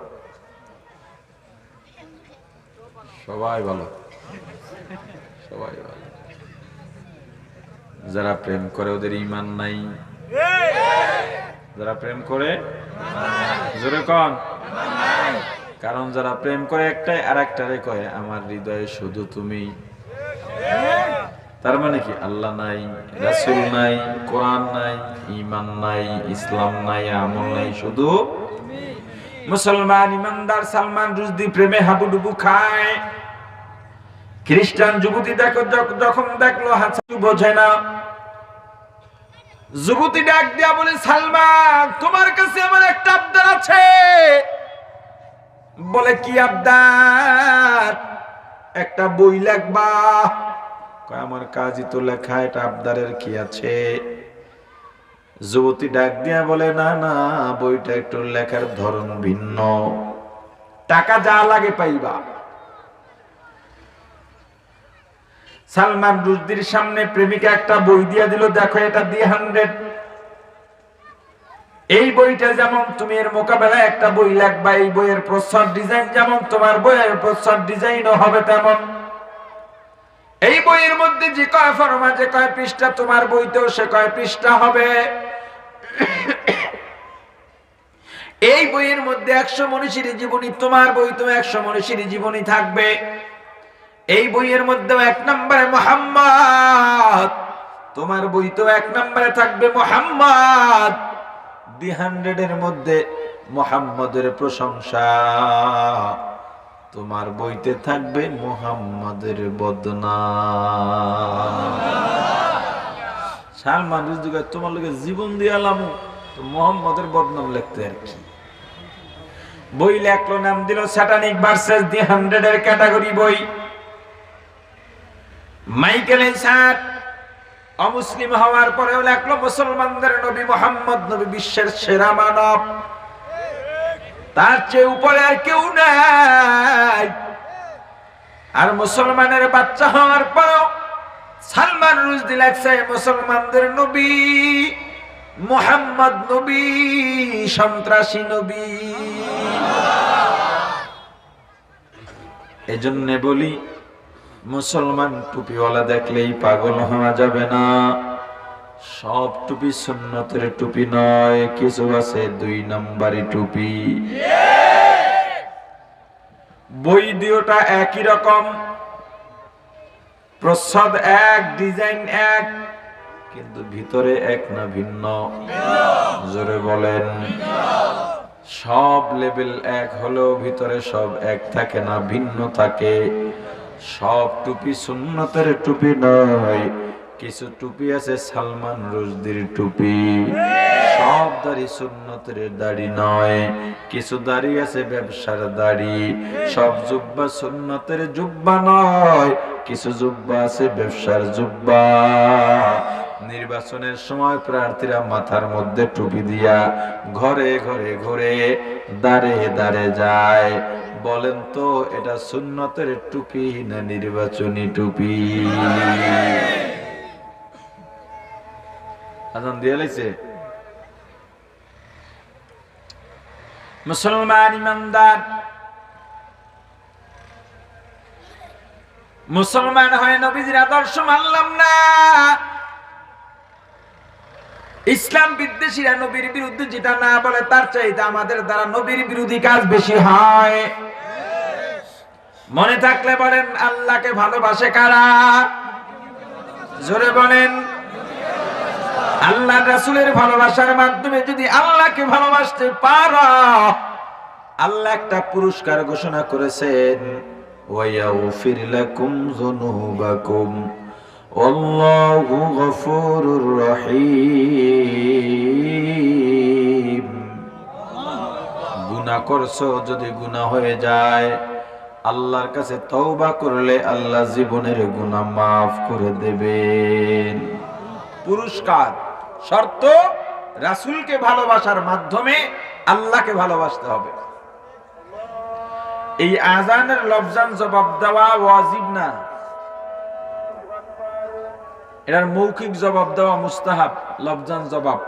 সবাই ভালো, সবাই ভালো। যারা প্রেম করে ওদের ঈমান নাই, যারা প্রেম করে জোরে কোন। কারণ যারা প্রেম করে একটাই আর একটারে কয় আমার হৃদয়ে শুধু তুমি। তার মানে কি আল্লাহ নাই, রাসূল নাই, কোরআন নাই, ঈমান নাই, ইসলাম নাই, আমল নাই, শুধু মুসলমান ইমানদার সালমান রুশদি প্রেমে হাবুডুবু খায়। খ্রিস্টান যুবতী যখন দেখলো হাসু বোঝে না, যুবতী ডাক দিয়া বলে সালমান তোমার কাছে আমার একটা আবদার আছে। বলে কি আবদার? একটা বই লিখবা। কয় আমার কাজই তো লেখা, এটা আবদারের কি আছে? যুবতী ডাক দিয়া বলে না না, বইটা একটু লেখার ধরন ভিন্ন, টাকা যা লাগে পাইবা। সালমান রুশদির সামনে প্রেমিকা একটা বই দিয়া দিল, দেখো এটা দিয়ে 100। এই বইটা যেমন তুমি এর মোকাবেলায় একটা বই লিখবা, এই বইয়ের প্রচ্ছদ ডিজাইন যেমন তোমার বইয়ের প্রচ্ছদ ডিজাইনও হবে তেমন। এই বইয়ের মধ্যে যে কয় ফরমা, যে কয় পৃষ্ঠা, তোমার বইতেও সে কয় পৃষ্ঠা হবে। এই বইয়ের মধ্যে 100 মনীষীর জীবনী, তোমার বইতেও 100 মনীষীর জীবনী থাকবে। এই বইয়ের মধ্যে 1 নম্বরে মুহাম্মদ, তোমার বইতেও 1 নম্বরে থাকবে মুহাম্মদ। 200 এর মধ্যে মুহাম্মদের প্রশংসা, তোমার বইতে থাকবে মুহাম্মদের বদনাম। সালমান রুশদি তোমার লোকে জীবন দিয়ালাম, তো মুহাম্মদের বদনাম লিখতে আর কি। বই লেখলো, নাম দিল স্যাটানিক ভার্সেস 200 এর ক্যাটাগরি বই। মাইকেল এসাদ অমুসলিম হওয়ার পরেও লেখলো মুসলমানদের নবী মুহাম্মদ নবী বিশ্বের সেরা মানব, তার চেয়ে উপরে আর কেউ নাই। আর মুসলমানের বাচ্চা হওয়ার পরেও সালমান রুশদি লেখছে মুসলমানদের নবী মুহাম্মদ নবী সন্ত্রাসী নবী। এজন্য বলি মুসলমান টুপিওয়ালা দেখলেই পাগল হওয়া যাবে না। সব টুপি সুন্নতের টুপি নয়, কিছু আছে 2 নম্বরই টুপি। বই দুটোটা একই রকম, প্রচ্ছদ এক, ডিজাইন এক, কিন্তু ভিতরে এক না ভিন্ন? জোরে বলেন। সব লেভেল এক হলেও ভিতরে সব এক থাকে না, ভিন্ন থাকে। সব টুপি সুন্নতের টুপি নয়, কিছু টুপি আছে সালমান রুশদির টুপি। সব দাড়ি সুন্নতের দাড়ি নয়, কিছু দাড়ি আছে ব্যবসার দাড়ি। সব জুব্বা সুন্নতের জুব্বা নয়, কিছু জুব্বা আছে ব্যবসার জুব্বা। নির্বাচনের সময় প্রার্থীরা মাথার মধ্যে টুপি দিয়া ঘরে ঘরে ঘুরে দাঁড়ে দাঁড়ে যায়। বলেন তো এটা সুন্নতের টুপি না নির্বাচনী টুপি? আজান দিয়ে লাইছে। মুসলমান ইমানদার মুসলমান হয় নবীজির আদর্শ মানলাম না, ইসলাম বিদ্বেষীরা নবীর বিরুদ্ধে যেটা না বলে তার চাইতে আমাদের দ্বারা নবীর বিরোধী কাজ বেশি হয়। মনে থাকলে বলেন আল্লাহকে ভালোবাসে কারা? জোরে বলেন। আল্লাহ রাসূলের ভালোবাসার মাধ্যমে যদি আল্লাহকে ভালোবাসতে পারো, আল্লাহ একটা পুরস্কার ঘোষণা করেছেন, ওয়ায়াগফির লাকুম যুনুবাকুম আল্লাহু গফুরুর রহিম। গুনাহ করছো, যদি গুনাহ হয়ে যায় আল্লাহর কাছে তওবা করলে আল্লাহ জীবনের গুনাহ মাফ করে দেবেন। পুরস্কার, শর্ত রাসূলকে ভালোবাসার মাধ্যমে আল্লাহকে ভালোবাসতে হবে। এই আযানের লফজান জবাব দেওয়া ওয়াজিব না, এর মৌখিক জবাব দেওয়া মুস্তাহাব। লফজান জবাব,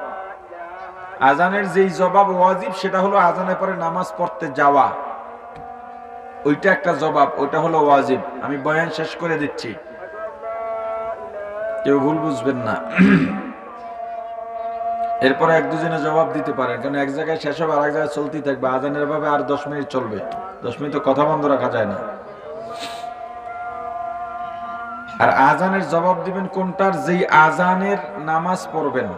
আযানের যেই জবাব ওয়াজিব সেটা হলো আযানের পরে নামাজ পড়তে যাওয়া, ওইটা একটা জবাব, ওটা হলো ওয়াজিব। আমি বয়ান শেষ করে দিচ্ছি, কেউ ভুল বুঝবেন না। এরপরে এক দুজনে জবাব দিতে পারেন, কারণ এক জায়গায় শেষ হবে আর এক জায়গায় চলতেই থাকবে। আযানের ভাবে আর 10 মিনিট চলবে, 10 মিনিট তো কথা বন্ধ রাখা যায় না। আর আযানের জবাব দিবেন কোনটার? যেই আযানের নামাজ পড়বেন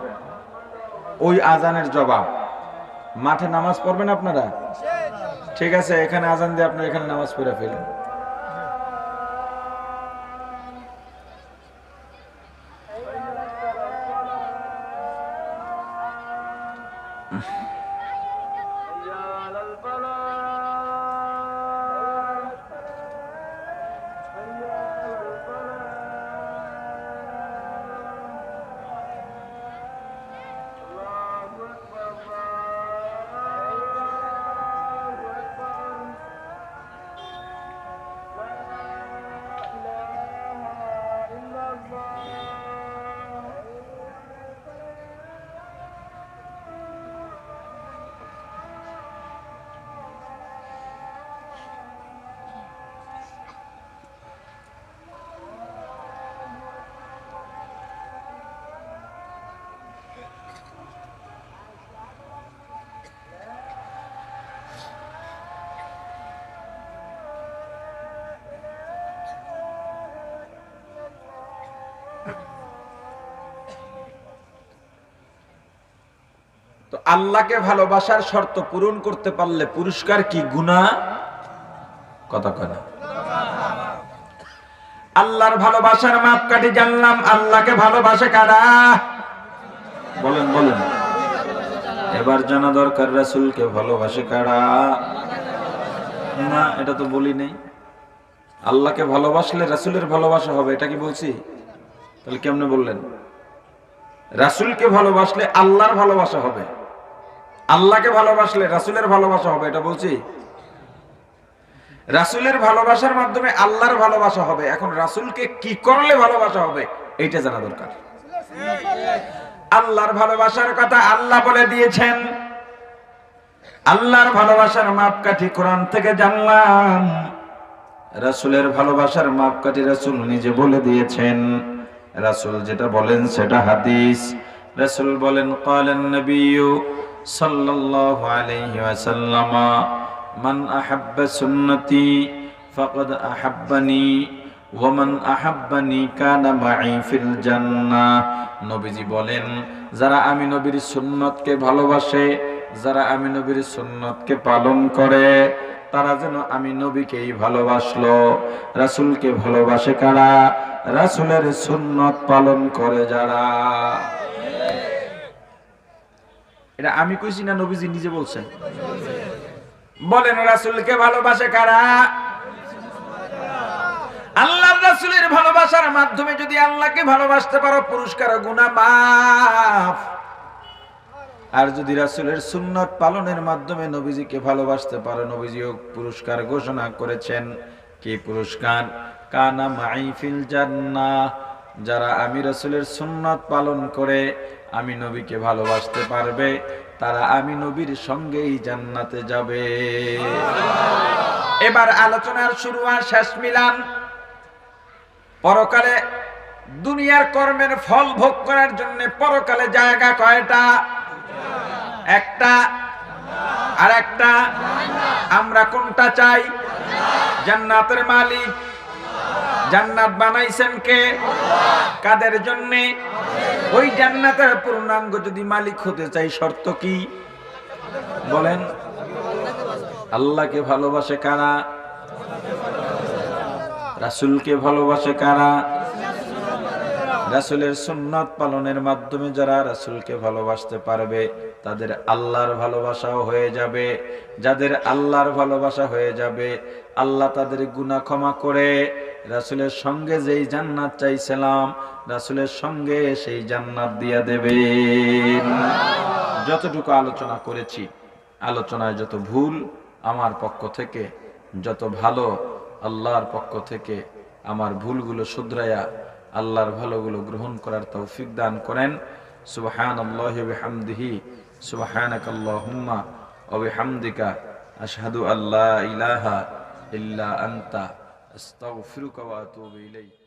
ওই আযানের জবাব। মাঠে নামাজ পড়বেন আপনারা, ঠিক আছে, এখানে আযান দিয়ে আপনারা এখানে নামাজ পড়ে ফেলেন। তো আল্লাহকে ভালোবাসার শর্ত পূরণ করতে পারলে পুরস্কার কি? গুনাহ কথা কয় না। আল্লাহর ভালোবাসার মাপকাঠি জানলাম, আল্লাহকে ভালোবাসে কারা? বলেন বলেন। এবার জানা দরকার রাসূলকে ভালোবাসে কারা? না, এটা তো বলি নেই। আল্লাহকে ভালোবাসলে রাসূলের ভালোবাসা হবে, এটা কি বলছি? তাহলে কেমনে বললেন? রাসূলকে ভালোবাসলে আল্লাহর ভালোবাসা হবে, আল্লাহকে ভালোবাসলে রাসূলের ভালোবাসা হবে, এটা বলছি? রাসূলের ভালোবাসার মাধ্যমে আল্লাহর ভালোবাসা হবে। এখন রাসূলকে কি করলে ভালোবাসা হবে এইটা জানা দরকার। আল্লাহর ভালোবাসার কথা আল্লাহ বলে দিয়েছেন, আল্লাহর ভালোবাসার মাপকাঠি কোরআন থেকে জানলাম। রাসূলের ভালোবাসার মাপকাঠি রাসূল নিজে বলে দিয়েছেন। রাসূল যেটা বলেন সেটা হাদিস। রাসূল বলেন, ক্বালান নবিয়্যু সাল্লাল্লাহু আলাইহি ওয়াসাল্লাম, মান আহাব্বা সুন্নতি ফাকাদ আহাব্বানি ওয়া মান আহাব্বানি কানা মাই ফিল জান্নাহ। নবীজি বলেন, যারা আমি নবীর সুন্নতকে ভালোবাসে, যারা আমি নবীর সুন্নতকে পালন করে, তারা যেন আমি নবীকেই ভালোবাসলো। রাসূলকে ভালোবাসে কারা? রাসূলের সুন্নত পালন করে যারা। এটা আমি কইছি না নবীজি নিজে বলছেন? বলেন, রাসূলকে ভালোবাসে কারা? আল্লাহর রাসূলের ভালোবাসার মাধ্যমে যদি আল্লাহকে ভালোবাসতে পারো, পুরস্কার গুনাহ মাফ। আর যদি রাসূলের সুন্নাত পালনের মাধ্যমে নবীজিকে ভালোবাসতে পারো, নবীজিও পুরস্কার ঘোষণা করেছেন। কি পুরস্কার? কানা মাই ফিল জান্নাহ। যারা আমি রাসূলের সুন্নাত পালন করে আমি নবীকে ভালোবাসতে পারবে, তারা আমি নবীর সঙ্গেই জান্নাতে যাবে। এবার আলোচনার শুরু আর শেষ মিলান। পরকালে দুনিয়ার কর্মের ফল ভোগ করার জন্য পরকালে জায়গা কয়টা? একটা। আর একটা। আমরা কোনটা চাই? জান্নাতের মালিক। জান্নাত বানাইছেন কে? কাদের জন্য? ওই জান্নাতের পূর্ণাঙ্গ যদি মালিক হতে চাই, শর্ত কি বলেন? আল্লাহকে ভালোবাসে কারা? রাসূলকে ভালোবাসে কারা? রাসূলের সুন্নাত পালনের মাধ্যমে যারা রাসূলকে ভালোবাসতে পারবে তাদের আল্লাহর ভালোবাসাও হয়ে যাবে। যাদের আল্লাহর ভালোবাসা হয়ে যাবে, আল্লাহ তাদের গুনাহ ক্ষমা করে রাসূলের সঙ্গে যেই জান্নাত চাইছিলাম রাসূলের সঙ্গে সেই জান্নাত দিয়ে দেবে। যতটুকু আলোচনা করেছি, আলোচনায় যত ভুল আমার পক্ষ থেকে, যত ভালো আল্লাহর পক্ষ থেকে, আমার ভুলগুলো শুধরায়া আল্লাহর ভালোগুলো গ্রহণ করার তৌফিক দান করেন। সুবহানাল্লাহি ওয়া বিহামদিহি, সুবহানাকাল্লাহুম্মা ওয়া বিহামদিকা, আশহাদু আল্লা ইলাহা ইল্লা আনতা, আস্তাগফিরুকা ওয়া আতুবু ইলাইক।